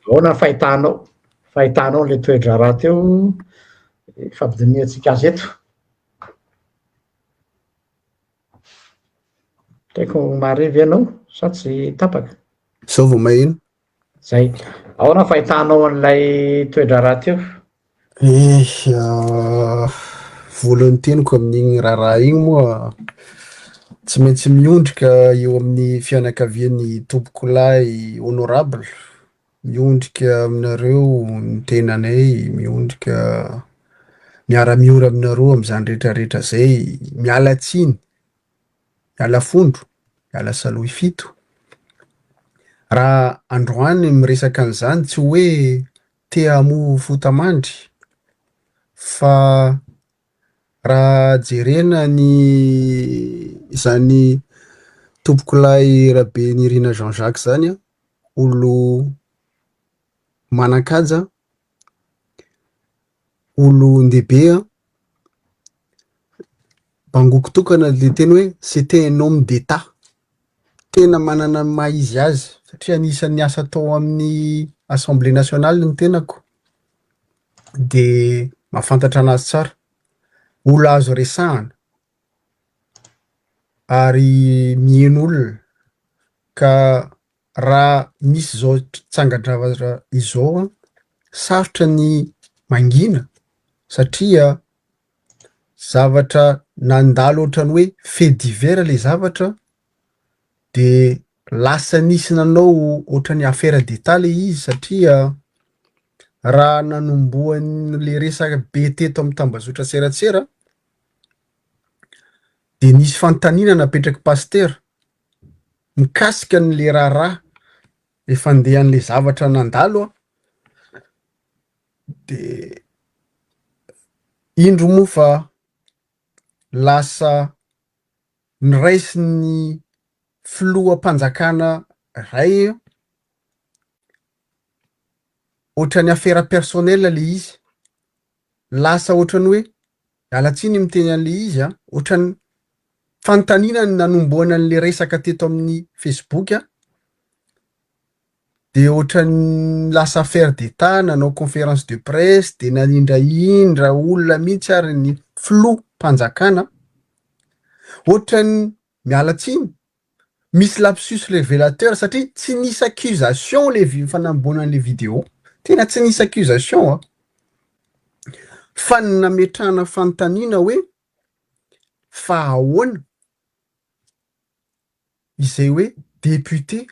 ahoana fahitanao le toedra raha teo fampidiniantsika azy eto taiko marivy ianao sa tsy tapaka sao vao maheno zay ahoana fahitanao an'ilay toedra raha teo voalohany teniko amin'igny raharaha igny moa tsy maintsy miondrika eo amin'ny fianakavian'ny tompokolahy honorable miondrika aminareo ny tenanay miondrika miara-miora aminareo amin'izany rehetrarehetra zay miala tsiny miala fondro miala saloha fito raha androany miresaka an'izany tsy hoe te hamo fotamandry fa raha jerena ny izany tompokolahy rabe Nirina Jean-Jacques zany olo manan-kaja olo ndehibe bangoko tokana le teny hoe c'était un homme d'état tena manana maha izy azy satria anisan'ny asa tao amin'ny assemblée nationale ny tenako de mahafantatra anazy tsara olo azo resahana ary mihaino olona ka raha misy zao tsangadravatra izao sarotra ny mangina satria zavatra nandalo ohatrany hoe fait divers le zavatra de lasa nisy nanao ohatrany affaire d'état le izy satria raha nanomboan'le resaka be teto amin'ny tambazotra seratsera de nisy fanontaniana napetraky paster mikasika an'le raharaha le fandehan'le zavatra nandalo de indro moa fa lasa niraisy ny filoham-panjakana ray ohatrany affaire personnel le izy lasa ohatrany hoe alatsiny miteny an'le izy ohatrany fanontaniana ny nanomboana an'le resaka teto amin'ny Facebook de ohatrany lasa affaire d'état nanao conférence de presse de nanindraindra olona mihitsy ary ny filoham-panjakana ohatrany mialatsiny misy lapsus révélateur satria tsy nisy accusation le fanamboana an'le vidéo tena tsy nisy accusation fa ny nametrahana fanontaniana hoe fa ahoana izay hoe député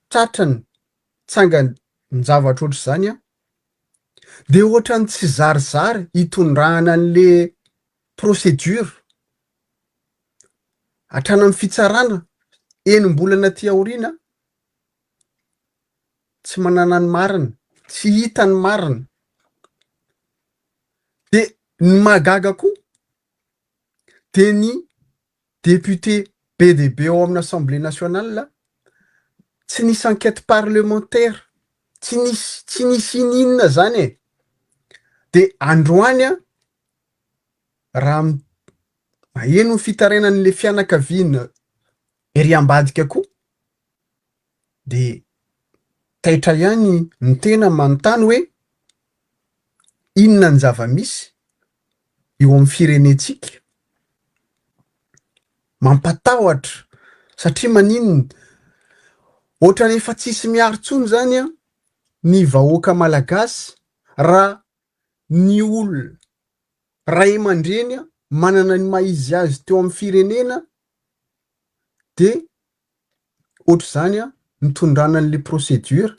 tratrany tsangany ny zavatra ohatr' zany de ohatrany tsy zarizary hitondrahana an'le procédure hatrany amin'ny fitsarana enim-bolana ty aoriana tsy manana ny marina tsy hita ny marina de ny mahagaga koa de ny député be dia be ao amin'ny assemblée nationale tsy nisy enquête parlementaire tsy nisy ininona zany e de androany raha maheno ny fitarainan'le fianakaviana ery ambadika koa de taitra ihany ny tena manontany hoe inona ny zava-misy eo amin'ny firenetsika mampatahotra satria maninona ohatra nefa tsisy miaro-tsony zany ny vahoaka malagasy raha ny olona ray aman-dreny manana ny maizy azy teo amin'ny firenena de ohatra zany nitondrana an'le procédure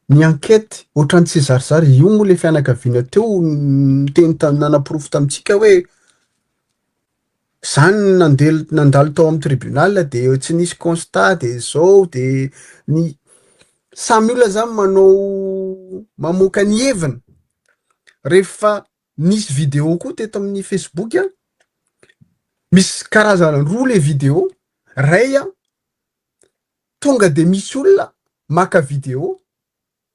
ny enquête ohatra ny tsy zarizary io moa le fianakaviana teo teny nanapirofo tamitsika hoe zany nandalo tao amin'ny tribunal de tsy nisy constat de zao de ny samy olona zany mamoaka ny heviny rehefa nisy vidéo koa teto amin'ny Facebook misy karazana roa le vidéo ray tonga de misy olona maka vidéo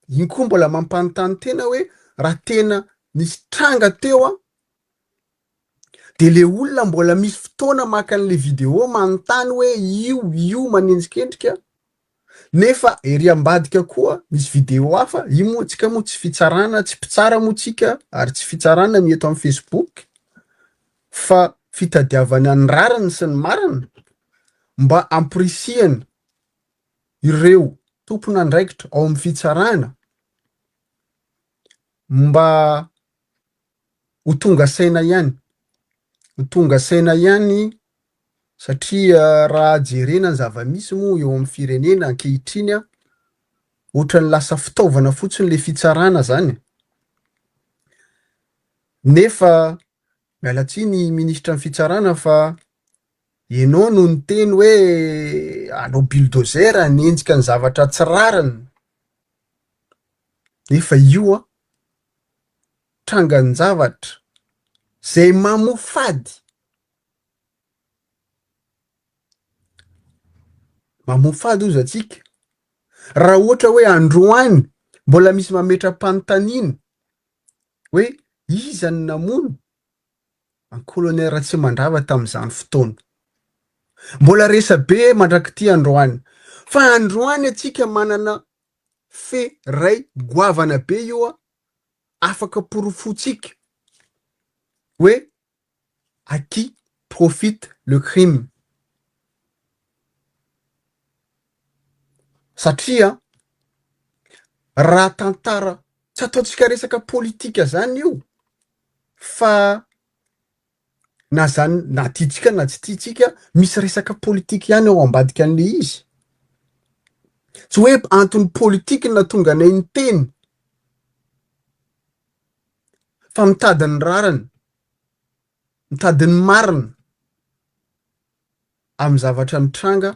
iny koa mbola mampanontany tena hoe raha tena nisy tranga teo de le olona mbola misy fotoana maka an'le vidéo manontany hoe io manenjikendrika nefa ery ambadika koa misy vidéo hafa io moa tsika moa tsy fitsarana tsy mpitsara moa tsika ary tsy fitsarana ny eto amin'ny Facebook fa fitadiavana ny rariny sy ny marina mba ampirisihana ireo tompona andraikitra ao amin'ny fitsarana mba ho tonga saina ihany satria raha jerena ny zava-misy moa eo amin'ny firenena ankehitriny ohatra ny lasa fitaovana fotsiny le fitsarana zany nefa mialatsiny ministra ny fitsarana fa ianao no ny teny hoe anao bulldozer nenjika ny zavatra tsy rariny nefa io tranga ny zavatra zay mamofady ozy atsika raha ohatra hoe androany mbola misy mametra-panontaniana hoe iza ny namono ny colonel Ratsimandrava tamin'izany fotoana mbola resa be mandrakity androany fa androany atsika manana fe ray goavana be io afaka porofotsika hoe à qui profite le crime satria raha tantara tsy ataotsika resaka politika zany io fa na zany na tiatsika na tsy tiatsika misy resaka politika ihany ao ambadika an'le izy tsy hoe antony politika na tonga anay ny teny fa mitadiny rariny mitadiny marina amin'ny zavatra mitranga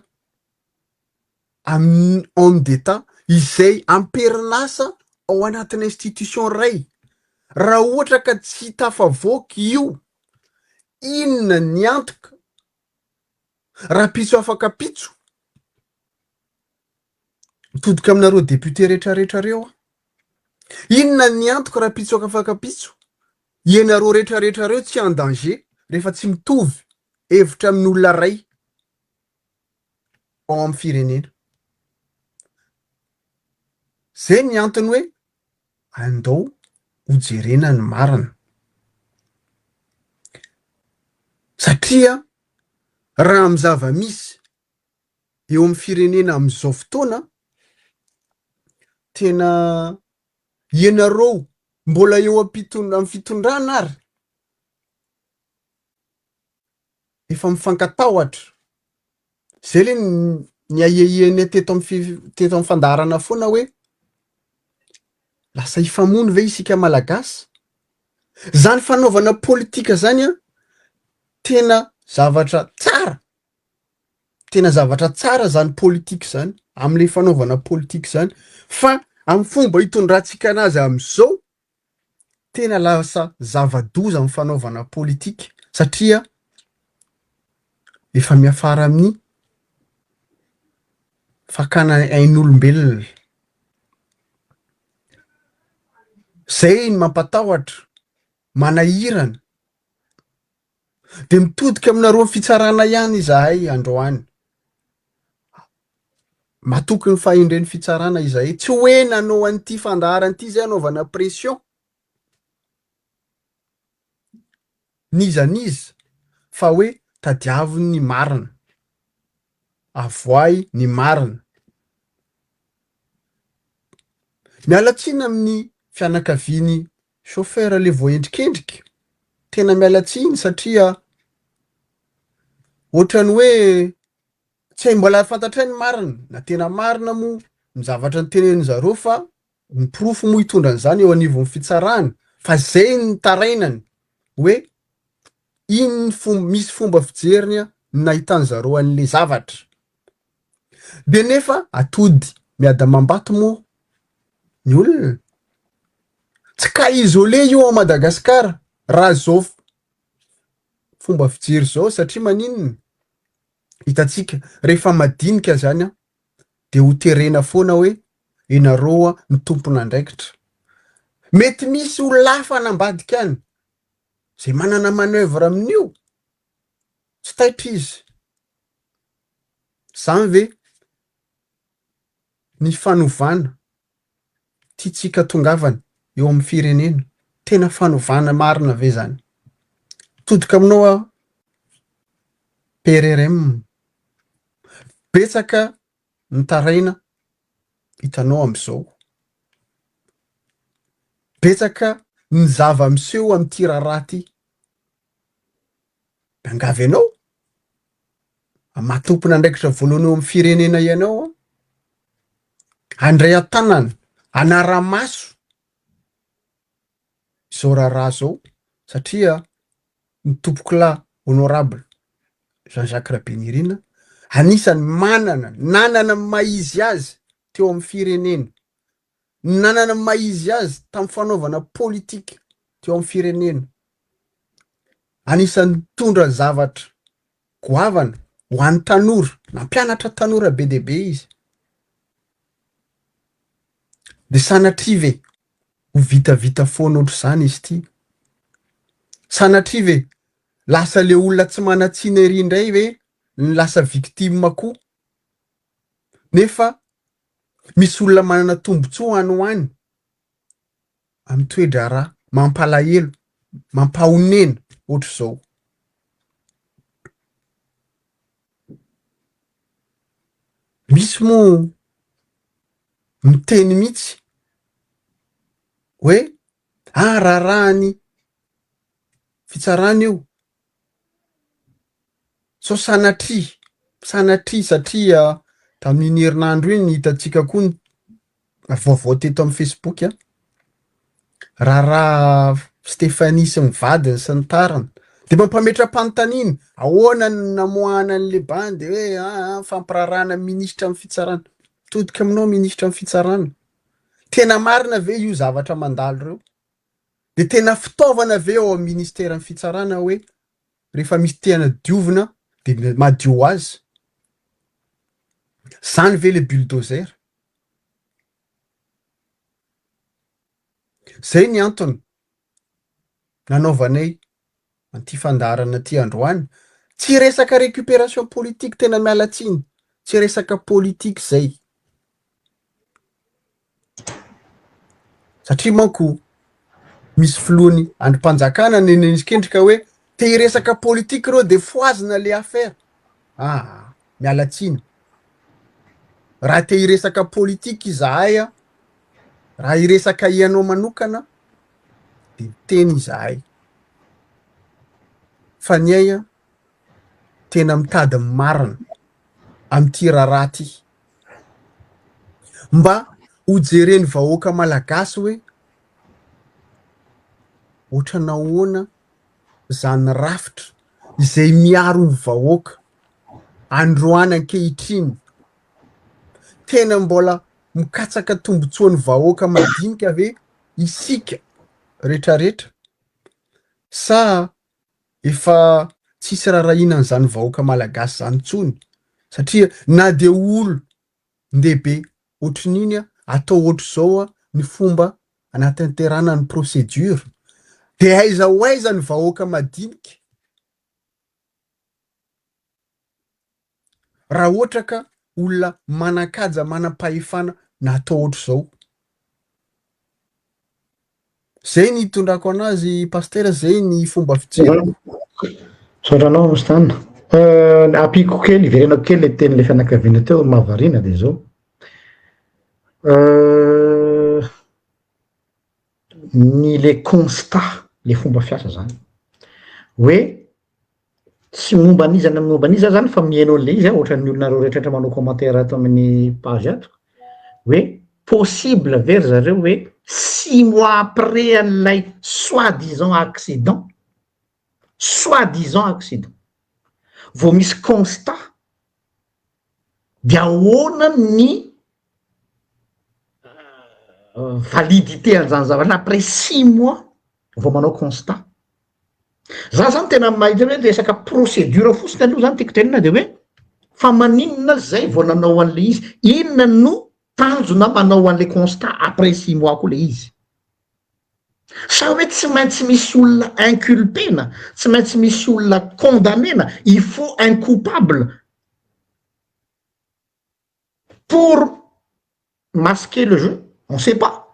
amin'ny homme d'état izay amperinasa ao anatin'ny institution ray raha ohatra ka tsy tafavoaky io inona ny antoka raha pitso afaka pitso mitodika aminareo député rehetrarehetra reo inona ny antoka raha pitso afaka pitso ianareo rehetrarehetra reo tsy en danger rehefa tsy mitovy hevitra amin'olona ray ao amin'ny firenena zay ny antony hoe andao hojerena ny marina satria raha amin'ny zava-misy eo amin'ny firenena amin'izao fotoana tena ianareo mbola eo amin'ny fitondrana ary efa mifankatahotra zay le ny ahiahiany teto amin'ny fandarana foana hoe lasa hifamono ve isika malagasy zany fanaovana politika zany tena zavatra tsara zany politika zany am'le fanaovana politika zany fa amin'ny fomba hitondrantsika anazy amin'izao tena lasa zava-doza amin'ny fanaovana politika satria efa miafara amin'ny fakana ain'olombelona. Zay ny mampatahotra, manahirana, de mitodika aminareo fitsarana ihany izahay androany. Matoky ny fahendren'ny fitsarana izahay, tsy hoe nanao an'ity fandaharana ity zay anaovana pression n'iza fa hoe tadiavo ny marina, avoay ny marina. Miala tsiny amin'ny fianakaviany chauffeur le voendrikendriky, tena miala tsiny satria ohatrany hoe tsy mbola fantatray ny marina, na tena marina mo ny zavatra ny tenen'ny zareo fa ny profo mo hitondra an'izany eo anivon'ny fitsarana, fa zay ny tarainany hoe misy fomba fijeriny nahitany zareo an'le zavatra. De nefa atody miada-mambato mo ny olona. Tsy ka isolé io a Madagasikara raha zao fomba fijery zao satria maninona? Hitatsika rehefa madinika zany de ho terena foana hoe ianareo ny tompon'andraikitra. Mety misy ho lafa nambadika any zay manana manœuvre amin'io, tsy taitra izy. Zany ve ny fanovana tiatsika tongavana eo amin'ny firenena? Tena fanovana marina ve zany? Todika aminao PRRM, betsaka ny taraina hitanao am'izao, betsaka ny zava miseho amin'ity raharaha ty. Miangavy ianao matompon'andraikitra voalohany eo amin'ny firenena ianao, andray an-tanana, anara-maso zao raharaha zao, satria ny tompoklahy honorable Jean-Jacques Rabinirina anisany nanana maizy azy teo amin'ny firenena, nanana maizy azy tamin'ny fanaovana politika teo amin'ny firenena, anisany tondra zavatra goavana ho an'ny tanora, nampianatra tanora be dia be izy. De sanatria ve ho vitavita foana ohatr'izany izy ity? Sanatria ve lasa le olona tsy manan-tsiny ery indray ve ny lasa victime koa? Nefa misy olona manana tombotsoa any ho any amin'ny toe-draharaha mampalahelo, mampahonena ohatr'izao. Misy moa miteny mihitsy hoe raharahany fitsarana io so sanatria satria tamin'iny herinandro iny hitatsika koa ny vaovao teto amin'ny Facebook raharaha Stéphanie sy ny vadiny sy ny tariny, de mampametra-panontaniana ahoana ny namoahana an'le bandy hoe fampirarahana minisitra amin'ny fitsarana. Todika aminao minisitra amin'ny fitsarana, tena marina ve io zavatra mandalo reo? De tena fitaovana ve ao amin'ny ministeran'ny fitsarana hoe rehefa misy tena diovina de madio azy? Zany ve le bulldozer? Zay ny antony nanaovanay an'ity fandaharana ty androany. Tsy resaka récupération politique, tena miala tsiny, tsy resaka politique zay. Satria manko misy filoany andrim-panjakana nenen'iskendrika hoe te hiresaka politique reo de foazina le affaire. Miala tsiny. Raha te hiresaka politique izahay raha hiresaka ianao manokana de teny izahay. Fa ny ay tena mitady marina amin'ity raharaha ty, mba hojereny vahoaka malagasy hoe ohatra nahoana zany rafitra izay miaro ny vahoaka androany ankehitriny, tena mbola mikatsaka tombotsoan'ny vahoaka madinika ve isika rehetrarehetra, sa efa tsisy rarahinan'izany vahoaka malagasy zany tsony satria na de olo ndehibe ohatrin'iny atao ohatr' zao ny fomba anatanterana ny procédure de aiza ny vahoaka madinika raha ohatra ka olona manakaja manam-pahefana natao ohatr' zao. Zay ny itondrako anazy pasteur, zay ny fomba fijerena. Sotranao Mostana. Apiko kely iverenako kely le teny le fianakaviana teo mahavariana de zao. Ny le constat le fomba fiasa zany hoe tsy momba an'iza na momba an'iza zany fa mihaino le izy ohatra ny olona rehetra manao commentaire ato amin'ny page ato hoe possible very zareo hoe 6 mois après an'ilay soi-disant accident vao misy constat de ahoana ny validité an'izany zavatra après 6 mois vao manao constat. Za zany tena mahita hoe resaka procédure fotsiny aloha zany tiako tenena de hoe fa maninona zay vao nanao an'le izy, inona no tanjona manao an'le constat après 6 mois koa le izy, sa hoe tsy maintsy misy olona inculpé-na, tsy maintsy misy olona condamné-na, il faut un coupable pour masquer le jeu, on sait pas.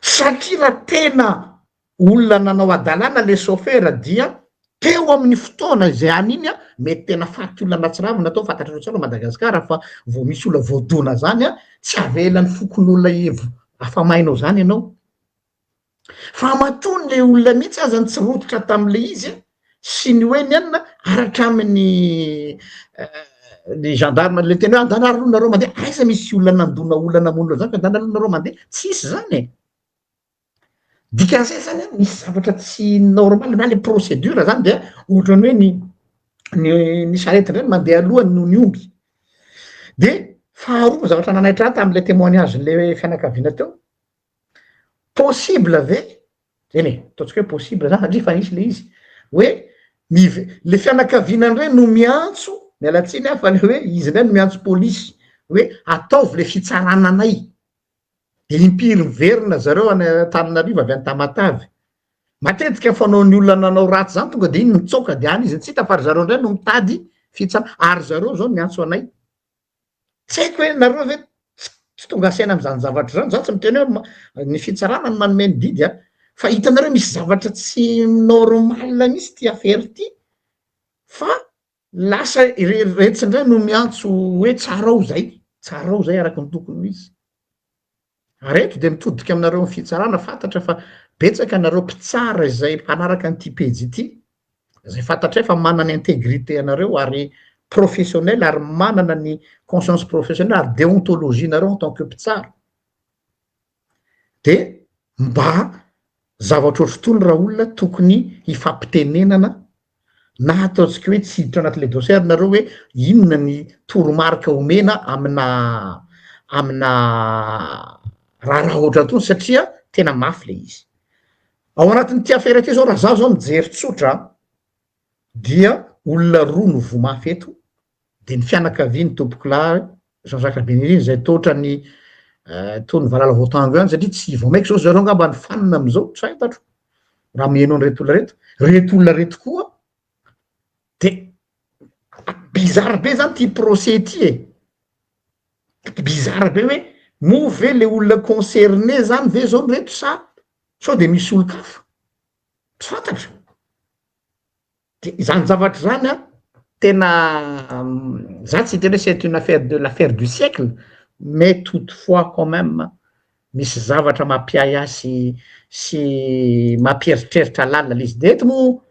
Satria raha tena olona nanao adalàna le chauffeur dia teo amin'ny fotoana izay aniny mety tena faty olona anatsiravina natao fantatrareo tsara Madagasikara fa vao misy olona voadona zany tsy avelan'ny fokon'olona evo afamainao zany ianao. Fa matony le olona mihitsy aza tsy rototra tam'le izy sy ny hoe nianina aratra amin'ny le gendarme le teny hoe andana aloha nareo mandeha, aiza misy olona nandona olona namono zany fa andana aloha nareo mandeha, tsisy zany. Dikan'izay zany misy zavatra tsy normal na le procédure zany de ohatran'ny hoe ny sarety ndray mandeha alohany no ny omby. De faharoa zavatra nanaitra tam'le témoignage le fianakaviana teo, possible ve eny ataontsika hoe possible zany satria fa nisy le izy hoe le fianakaviana indray no miantso mialatsiny fa le hoe izy indray no miantso polisy hoe ataovy le fitsarana anay. De impiry miverina zareo any Antananarivo avy any Tamatavy. Matetika fanao ny olona nanao ratsy zany tonga de iny mitsoka de any izy tsy hita fa zareo indray no mitady fitsarana ary zareo zao miantso anay. Tsy haiko hoe nareo ve tsy tonga saina am'izany zavatra zany, za tsy miteny hoe ny fitsarana no manome ny didy fa hitanareo misy zavatra tsy normal misy ty affaire ty fa lasa retsy indray no miantso hoe tsarao zay araky ny tokony ho izy. Areto de mitodika aminareo ny fitsarana fantatra fa betsaka anareo mpitsara izay mpanaraka an'ity pejy ity zay fantatra fa manana intégrité anareo ary professionnel ary manana ny conscience professionnelle ary déontologie nareo en tant que mpitsara de mba zavatra ohatr'itony raha olona tokony hifampitenenana na ataontsika hoe tsy hiditra anaty le dossier nareo hoe inona ny toromarika omena amina raha ohatra tony satria tena mafy le izy. Ao anatin'ity affaire ty zao raha zaho zao mijery tsotra dia olona roa no vo mafy eto de ny fianakaviany tompoko lahy Jean-Jacques Beniriny zay totra ny tony Valala Voatango any satria tsy vao maiky zao zareo ngamba ny fanina am'izao tsy fantatro raha mihaino an'ireto olona reto koa de bizarre be zany ty procès ty bizarre be hoe mo ve le olona concerné zany ve zao reto sa sao de misy olo-kafa tsy fantatra. De zany zavatra zany tena za tsy tena hoe c'est une affaire de l'affaire du siècle mais toutefois quand même misy zavatra mampiay azy sy mampieritreritra lalina le izy de eto mo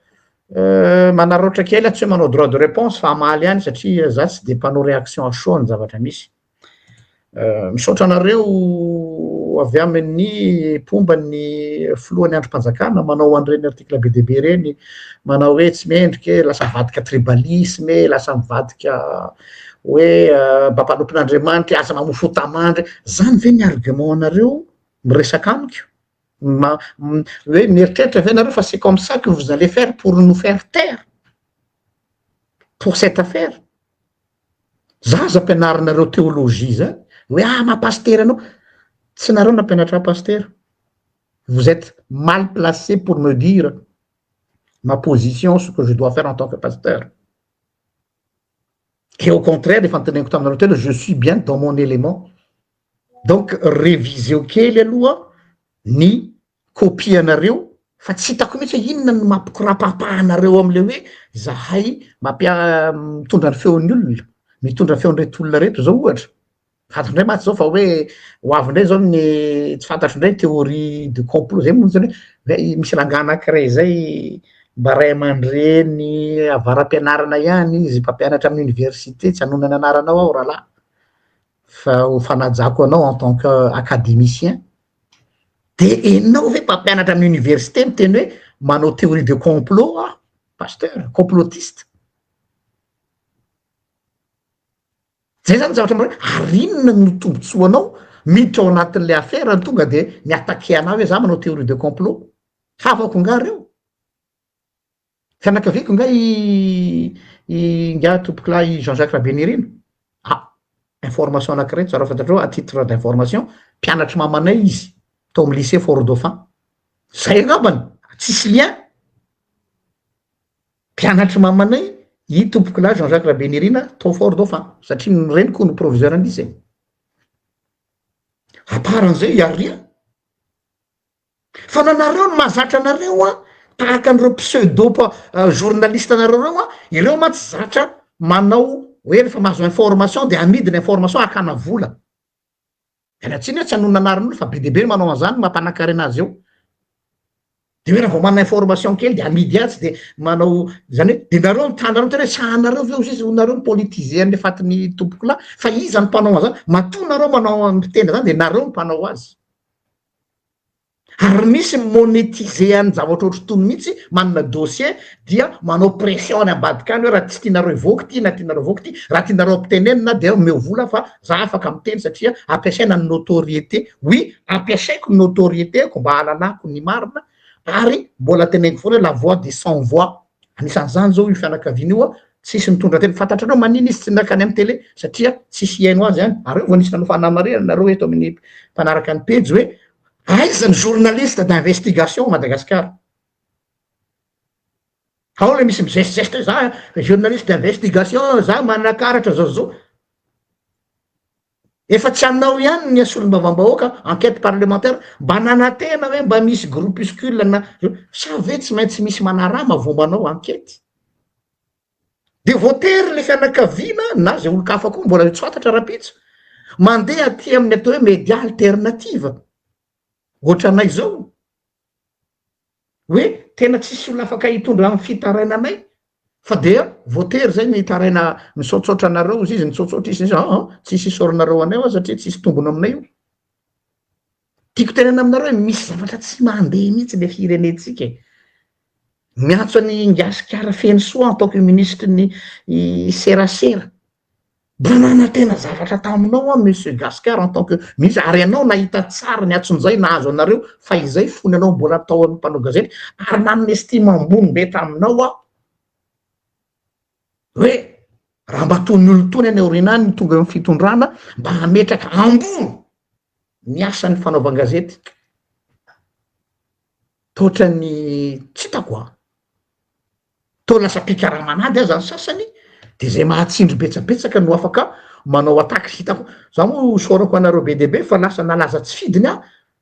manararaotra kely tsy hoe manao droit de réponse fa amaly any satria za tsy de mpanao réaction à chaud ny zavatra misy. Misaotra anareo avy amin'ny pombany filohan'ny androm-panjakana manao an'ireny article be dehibe reny manao hoe tsy mendrika lasa mivadika tribalisme lasa mivadika hoe mba mpanompon'Andriamanitra asa mamofo tamandry zany ve ny argument anareo miresaka amiko hoe mieritreritra ve nareo fa c'est comme ça que vous allez faire pour nous faire taire. pour cette affaire. Zaza ampianarinareo théologie zany hoe maha-pasteur anao, tsy nareo nampianatra pasteur. Vous êtes mal placé pour me dire ma position, ce que je dois faire en tant que pasteur. Et au contraire, je suis bien dans mon élément. Donc, révisez kely aloha ny copie anareo fa tsy hitako mihitsy hoe inona no mampikorapapahanareo am'le hoe zahay mitondra ny feon'ny olona, mitondra ny feon'ireto olona reto zao ohatra. Fantatro indray matsy zao fa hoe ho avy indray zao ny tsy fantatro indray théorie de complot zay moa zany hoe misy rangahy anankiray zay mba ray aman-dreny avaram-pianarana ihany izy mpampianatra amin'ny université tsy hanona ny anaranao aho rahalahy fa ho fanajako anao en tant qu'académicien de enao hoe mpampianatra amin'ny université miteny hoe manao théorie de complot pasteur complotiste. Zay zany zavatra mare arinona no tombotsoanao miditra ao anatin'le affaire ny tonga de miattaquer anao hoe za manao théorie de complot. Havako nga reo fianakaviako nga nga tompoko lahy Jean-Jacques Rabenirina. Information anankiray tsara fantatrao à titre d'information mpianatry mamanay izy tao amin'ny lycée Fort-Dauphin. Zay angambany tsisy lien. Mpianatry mamanay i tompoko lahy Jean-Jacques Rabenirina tao Fort-Dauphin satria ny reniko no proviseur an lycée. Aparan'izay aria fa nanareo no mahazatra anareo tahaka an'ireo pseudo journaliste anareo reo ireo ma tsy zatra manao hoe rehefa mahazo information de amidiny information akana vola. Anatsiny tsy hanona anarin'olo fa be dehibe manao an'izany mampanankarena azy eo. De hoe raha vao manana information kely de amidy azy de manao zany hoe de nareo mitandranao tena hoe sahanareo veo izy nareo politiser an'le fatin'ny tompoko lahy fa iza ny mpanao an'izany matoa nareo manao mitendra zany de nareo ny mpanao azy. Ary misy monétiser any zavatra ohatry tony mihitsy manana dossier dia manao pression any ambadika any hoe raha tsy tianareo ivoaka ty na tianareo ivoaka ty raha tianareo ampitenenina de omeo vola fa za afaka miteny satria ampiasaina ny notoriété. Oui, ampiasaiko ny notoriété ko mba halalako ny marina ary mbola teneniko foana la voix des sans voix. Anisan'izany zao io fianakaviana io tsisy mitondra teny fantatrareo manino izy tsy nakany amin'ny télé satria tsisy iaino azy any. Ary vao nisy nanao fanamarena nareo eto amin'ny mpanaraka ny pejy hoe aiza ny journaliste d'investigation Madagascar. Ao le misy mizesizesitra za journaliste d'investigation za manakaratra zao. Efa tsy anao ihany ny asolom-bavam-bahoaka enquête parlementaire mba nanantena hoe mba misy groupuscule na sa ve tsy maintsy misy manarama vao manao enquête. De voatery le fianakaviana na zay olo-kafa koa mbola tsy fantatra rapitso mandeha aty amin'ny atao hoe média alternative ohatra anay zao hoe tena tsisy olona afaka hitondra amin'ny fitarainanay fa dia voatery zay mitaraina misaotsaotra anareo izy mitsaotsaotra izy tsisy isoranareo anay satria tsisy tombony aminay io. Tiako tenena aminareo hoe misy zavatra tsy mandeha mihitsy le firenentsika. Miantso any Ngasikara Fensoa en tant que ministre ny serasera. Banana tena zavatra taminao monsieur Gaspard en tant que ministre ary anao nahita tsara ny atson'izay nahazo anareo fa izay fony anao mbola tao amin'ny mpanao gazety ary nanome estime ambony be taminao hoe raha mba tony olo tony any aoriana ny tonga amin'ny fitondrana mba hametraka ambony ny asan'ny fanaovan-gazety. Totra ny tsy hitako to lasa pikaramanady aza ny sasany de zay mahatsindry betsabetsaka no afaka manao attaque hitako. Za moa sorako anareo be dehibe fa lasa nalaza tsy fidiny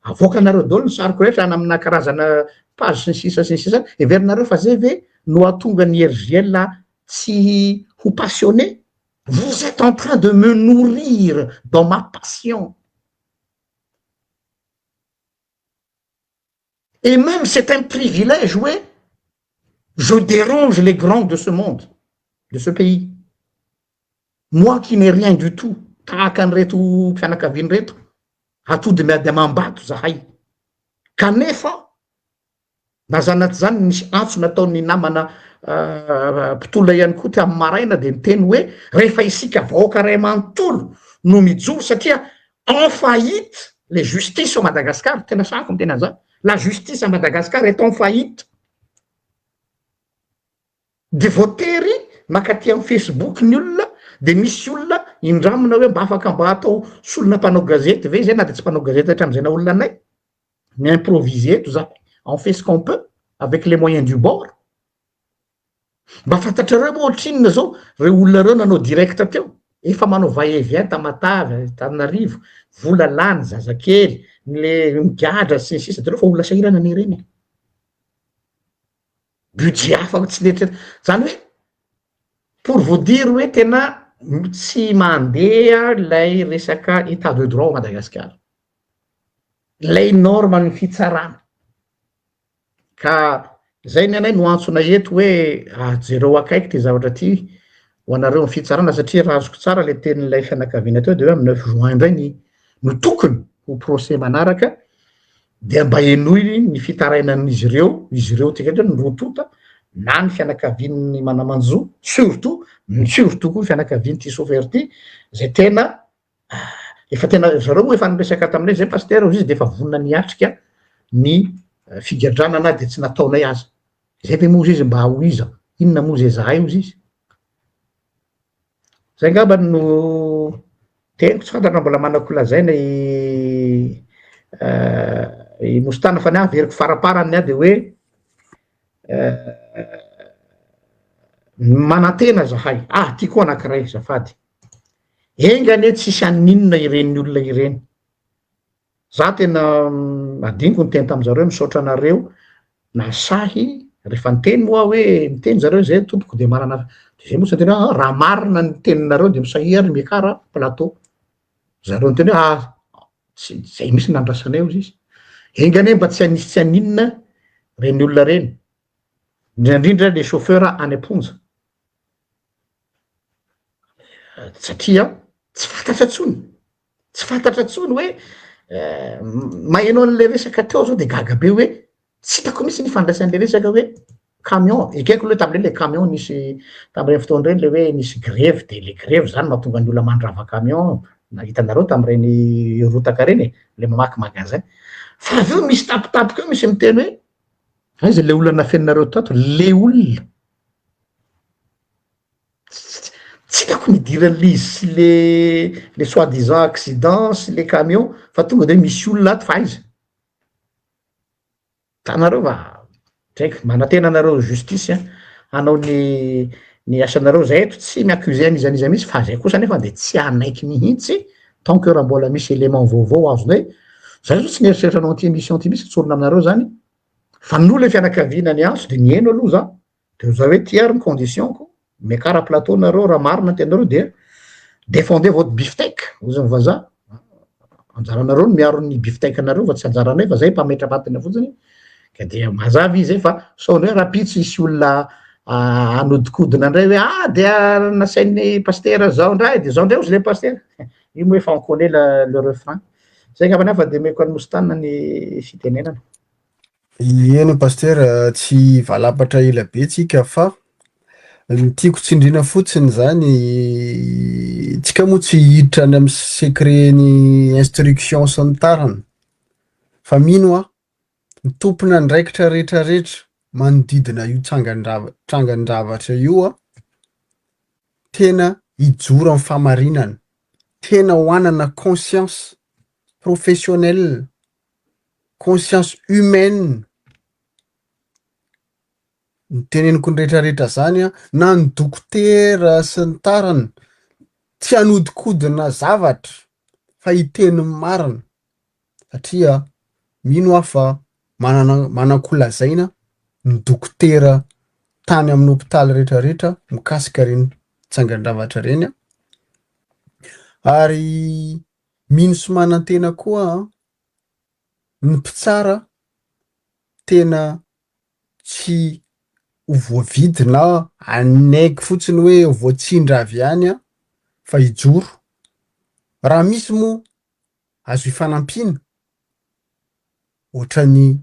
avoaka anareo daholo ny sariko rehetra any amina karazana page sy ny sisa everinareo fa zay ve no atonga ny RGL tsy ho passionné. Vous êtes en train de me nourrir dans ma passion. Et même c'est un privilège, oui. Je dérange les grands de ce monde, de ce pays. Moi qui n'ai rien du tout, tahaka an'ireto fianakaviany reto, atody miady amam-bato zahay. Kanefa, nazanaty zany misy antso nataony namana mpitolona ihany koa ty amin'ny maraina de miteny hoe rehefa isika vahoaka ray manontolo no mijoro satria en faillite les justices au Madagascar, tena sako miteny an'izany. La justice à Madagascar est en faillite. De voatery makaty amin'ny Facebook ny olona de misy olona indramina hoe mba afaka mba atao solona mpanao gazety ve zay na de tsy mpanao gazety hatram'izay na olona anay mi-improviser eto za on fait ce qu'on peut avec les moyens du bord mba fantatrareo moa ohatrinona zao re olona reo nanao direct teo efa manao va-et-vient Tamatave Antananarivo vola lany zazakely le migadra sy ny sisa de reo fa olona sahirana any reny budget afaka tsy letreta zany hoe pour vous dire hoe tena tsy mandeha lay resaka état de droit Madagasikara lay norma ny fitsarana ka zay ny anay no antsona eto hoe jereo akaiky ty zavatra ty ho anareo ny fitsarana satria raha azoko tsara le tenin'ilay fianakaviana teo de hoe amy 9 juin indray no tokony ho procès manaraka de mba enoy ny fitarainan'izy ireo tika ny rotota na ny fianakaviany manamanjo surtout koa ny fianakaviany ty chauffeur ty zay tena efa tena zareo moa efa niresaka taminay zay pasteur izy de efa vonona niatrika ny figadranana de tsy nataonay aza zay ve moa izy mba ho iza inona moa zay zahay ozy izy zay ngamba no teniko tsy fantatra mbola manakolazay i mostana fa ny averiko faraparany de hoe manantena zahay ty koa anankiray zafady engane tsisy aninona ireny olona ireny za tena adiniko ny teny tam'zareo misaotra anareo na sahy rehefa niteny moa hoe miteny zareo zay tompoko de manana de zay moa sa tena raha marina ny teninareo de misahira miakara plateau zareo ny teny hoe zay misy nandrasanay ozy izy engane mba tsy anisy tsy aninona reny olona reny indrindra le chauffeur any amponja satria tsy fantatra tsony hoe mahenao an'le resaka teo zao de gaga be hoe tsy hitako misy nifandraisan'le resaka hoe camion ekaiko loha tam'le camion nisy tam'reny fotoana reny le hoe nisy grève de le grève zany mahatonga ny olona mandrava camion na hitanareo tam'reny rotaka reny le mamaky magasin fa avy eo misy tapitapoka eo misy miteny hoe aiza le olona nafeninareo tato le olona tsy hitako nidiran'le izy sy le soi-disant accident sy le camion fa tonga de misy olona ato fa aiza tanareo va draiky manantena anareo justice hanao ny asanareo zay eto tsy mi-accuser an'izany misy fa zay kosa nefa de tsy anaiky mihitsy tant que raha mbola misy élément vaovao azonay zay zao tsy nieritreritra anao ty émission ty misy tsorona aminareo zany fa no le fianakaviana ny anso de nieno aloha za de za hoe ty ary ny conditionko miakara plateau nareo raha marina tenareo de défendez votre beefsteak ozy ny vazaha anjaranareo no miaro ny beefsteak anareo fa tsy anjaranay fa zay mpametramatina fotsiny ka de mazava izy zay fa saona hoe rapitsy isy olona anodikodina indray hoe de nasain'ny pasteur zao ndray de zao ndray ozy le pasteur io moa efa on connaît le refrain zay ngamba nefa de meko any mostana ny fitenenana Eny pasteur tsy valapatra ela be tsika fa ny tiako tsindrina fotsiny zany tsika moa tsy hiditra any amy secret ny instruction sy ny tarany fa mino ny tompona ndraikitra rehetrarehetra manodidina io trangan-javatra io tena hijoro amy famarinana tena hoanana conscience professionnelle conscience humaine ny teneniko ny rehetrarehetra zany na ny dokotera sy ny tarany tsy hanodikodina zavatra fa hiteny marina satria mino fa manakolazaina ny dokotera tany amin'ny hôpitaly rehetrarehetra mikasika reny tsangan-javatra reny ary mino sy manantena koa ny mpitsara tena tsy ho voavidy na anaiky fotsiny hoe voatsindra avy any fa hijoro raha misy moa azo hifanampiana ohatrany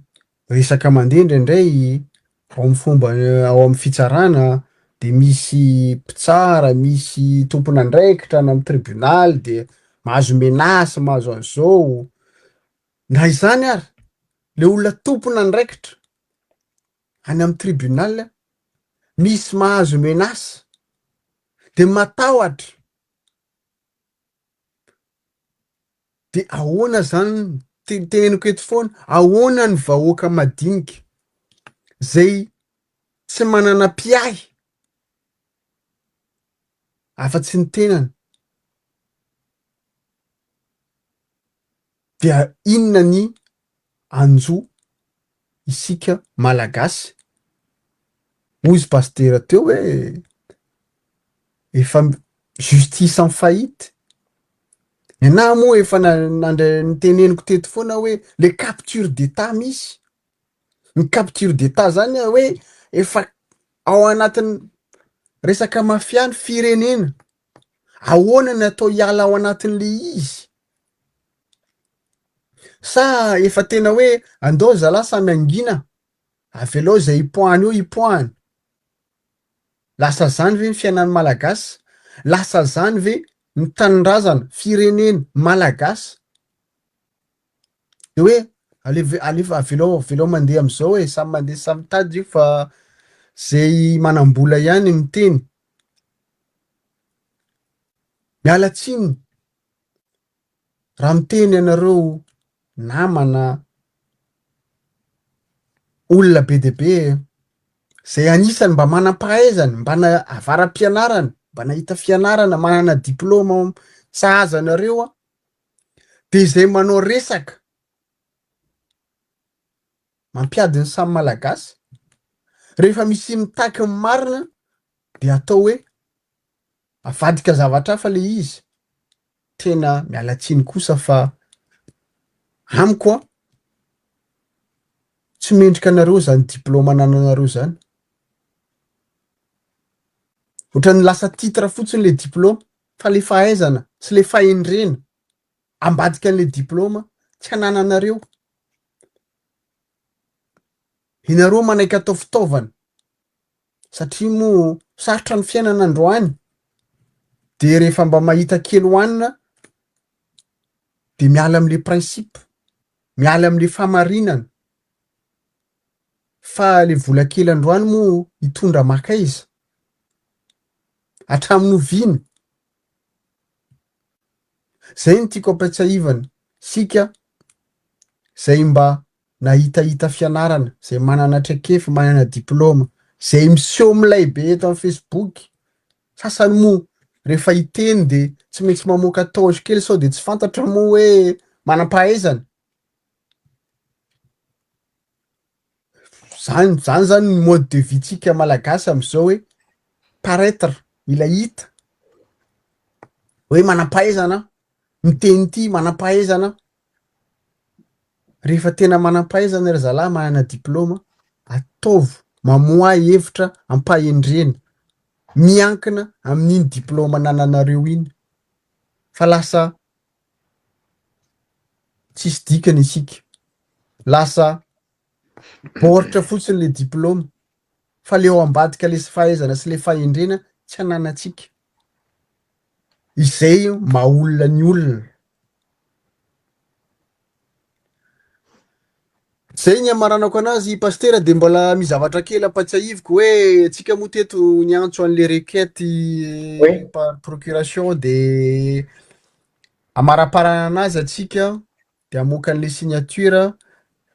resaka mandeha indraindray ao amy fomba ao amy fitsarana de misy mpitsara misy tompona andraikitra na amy tribunal de mahazo menasy mahazo an'izao na izany ary le olona tompona andraikitra any amy tribunal misy mahazo menasy de matahotra. De ahoana zany teneniko eto foana, ahoana ny vahoaka madinika zay tsy manana mpiahy afa-tsy ny tenany. Dia inona ny anjo isika malagasy? Ozy pasitera teo hoe efa justice en faillite. Ianahy moa efa niteneniko teto foana hoe le capture d'état misy. Ny capture d'état zany hoe efa ao anatin'ny resaka mafia ny firenena. Ahoana ny atao hiala ao anatin'le izy? Sa efa tena hoe andao zalahy samy angina, avy aloha zay ipoahany io ipoahany. Lasa zany ve ny fiainan'ny malagasy? Lasa zany ve ny tanindrazana firenena malagasy? De hoe alefa avy alo mandeha am'izao hoe samy mandeha samy tady io fa zay manam-bola ihany miteny. Miala tsiny raha miteny ianareo namana olona be dia be zay anisany mba manam-pahaizana, mba avaram-pianarana, mba nahita fianarana, manana diplôma sahaza anareo de zay manao resaka mampiady ny samy malagasy. Rehefa misy mitaky ny marina de atao hoe avadika zavatra hafa le izy. Tena miala tsiny kosa fa amiko tsy mendrika anareo zany diplôma nananareo zany. Ohatran'ny lasa titre fotsiny le diplôma fa le fahaizana sy le fahendrena ambadika an'le diplôma tsy anananareo. Inareo manaiky atao fitaovana satria moa sarotra ny fiainana androany. De rehefa mba mahita kely hoanina de miala am'le principe, miala am'le famarinana fa le vola kely androany moa hitondra makaiza hatramin'ny oviana. Zay ny tiako ampatsahivana sika zay mba nahitahita fianarana, zay manana traikefa, manana diplôma, zay miseho milay be eto amin'ny Facebook. Sasany moa rehefa hiteny de tsy maintsy mamoaka taotry kely sao de tsy fantatra moa hoe manam-pahaizana. Zany zany ny mode de vie tsika malagasy am'izao hoe paraître, mila hita hoe manam-pahaizana, miteny ity manam-pahaizana. Rehefa tena manam-pahaizana ry zalahy, manana diplôma, ataovy mamoaha hevitra ampahendrena miankina amin'iny diplôma nananareo iny. Fa lasa tsisy dikany isika, lasa baoritra fotsiny le diplôma fa le ao ambadika le fahaizana sy le fahendrena tsy ananantsika. Izay maha olona ny olona. Zay ny amaranako anazy pasitera, de mbola mizavatra kely ampatsahiviko hoe tsika moa teto niantso an'le requête par procuration de amaraparana anazy atsika de amoaka an'le signature.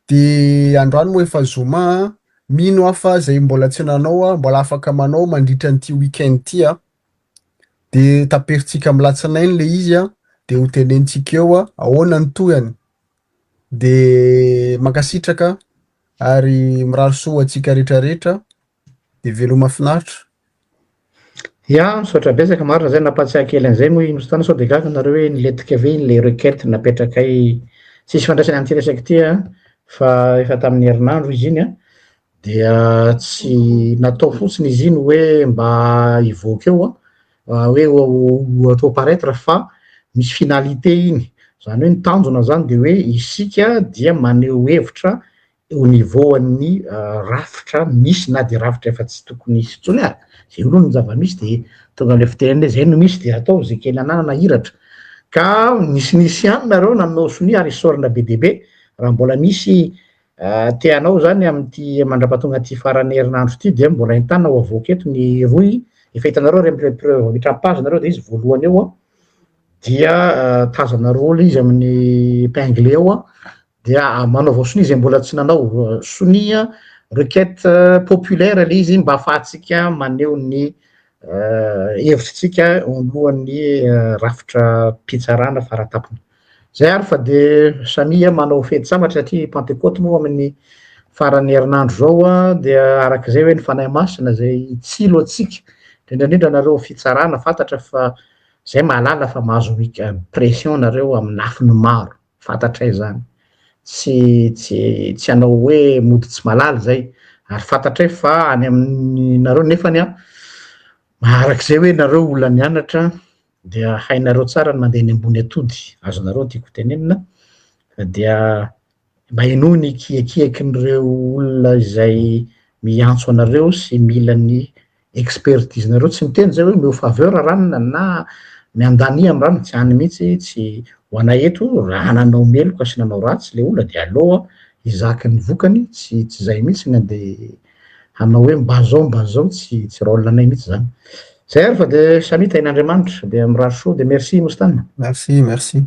De androany moa efa zoma, mino afa zay mbola tsy nanao mbola afaka manao mandritra an'ty week-end ty de taperitsika amin'ny latsinainy le izy de ho tenenitsika eo ahoana ny tohany. De mankasitraka ary miraro soa atsika rehetrarehetra de veloma mahafinaritra. Ya, misaotra betsaka marina zay nampatsiahy kely an'izay moa ino fotoana sao de gaga nareo hoe niletika ve le requête napetrakay tsisy fandraisany an'ity resaky ty fa efa tamin'ny herinandro izy iny dia tsy natao fotsiny izy iny hoe mba hivoaka eo hoe atao paraître fa misy finalité iny. Zany hoe ny tanjona zany de hoe isika dia maneho hevitra au niveau an'ny rafitra misy na de rafitra efa tsy tokony hisy intsony ary. Zay aloha ny zava-misy de tonga am'le fitenenana zay no misy de atao zay kely ananana hiratra. Ka nisy ihany nareo nanao sonia ary isorana be dia be raha mbola misy teanao zany amin'ity mandrapatonga ty farany herinandro ty de mbola entanao avoaka eto ny roy efa hitanareo preuve mitrapaze nareo de izy voalohany eo a dia tazana rôly izy amin'ny épingle eo a dia manaova sonia zay mbola tsy nanao sonia requête populaire le izy mba ahafahantsika maneho ny hevitritsika alohan'ny rafitra pitsarana faratapony zay ary fa de samia manao fety sambatra satria pentecote moa amin'ny farany herinandro zao a dia arak'izay hoe ny fanahy masina zay tsilo atsika indrindrandrindra nareo fitsarana fantatra fa zay mahalala fa mahazo pression nareo amin'ny nafiny maro fantatray zany tsy anao hoe mody tsy malala zay ary fantatray fa any amin'ny nareo nefany a arak'izay hoe nareo olona nianatra dia hainareo tsara ny mandeha ny ambony atody azonareo tiako tenenina dia mba inoany kiakiakin'ireo olona izay miantso anareo sy mila ny expertise nareo tsy miteny zay hoe meo faveur ranona na miandania amin'ny rano tsy hany mihitsy tsy ho anay eto raha nanao meloka sy nanao ratsy le olona de aloha izaky ny vokany tsy zay mihitsy ny andeha hanao hoe mba zao tsy rôle anay mihitsy zany zay ary fa de samita in'Andriamanitra de mirary soa de merci Mostana merci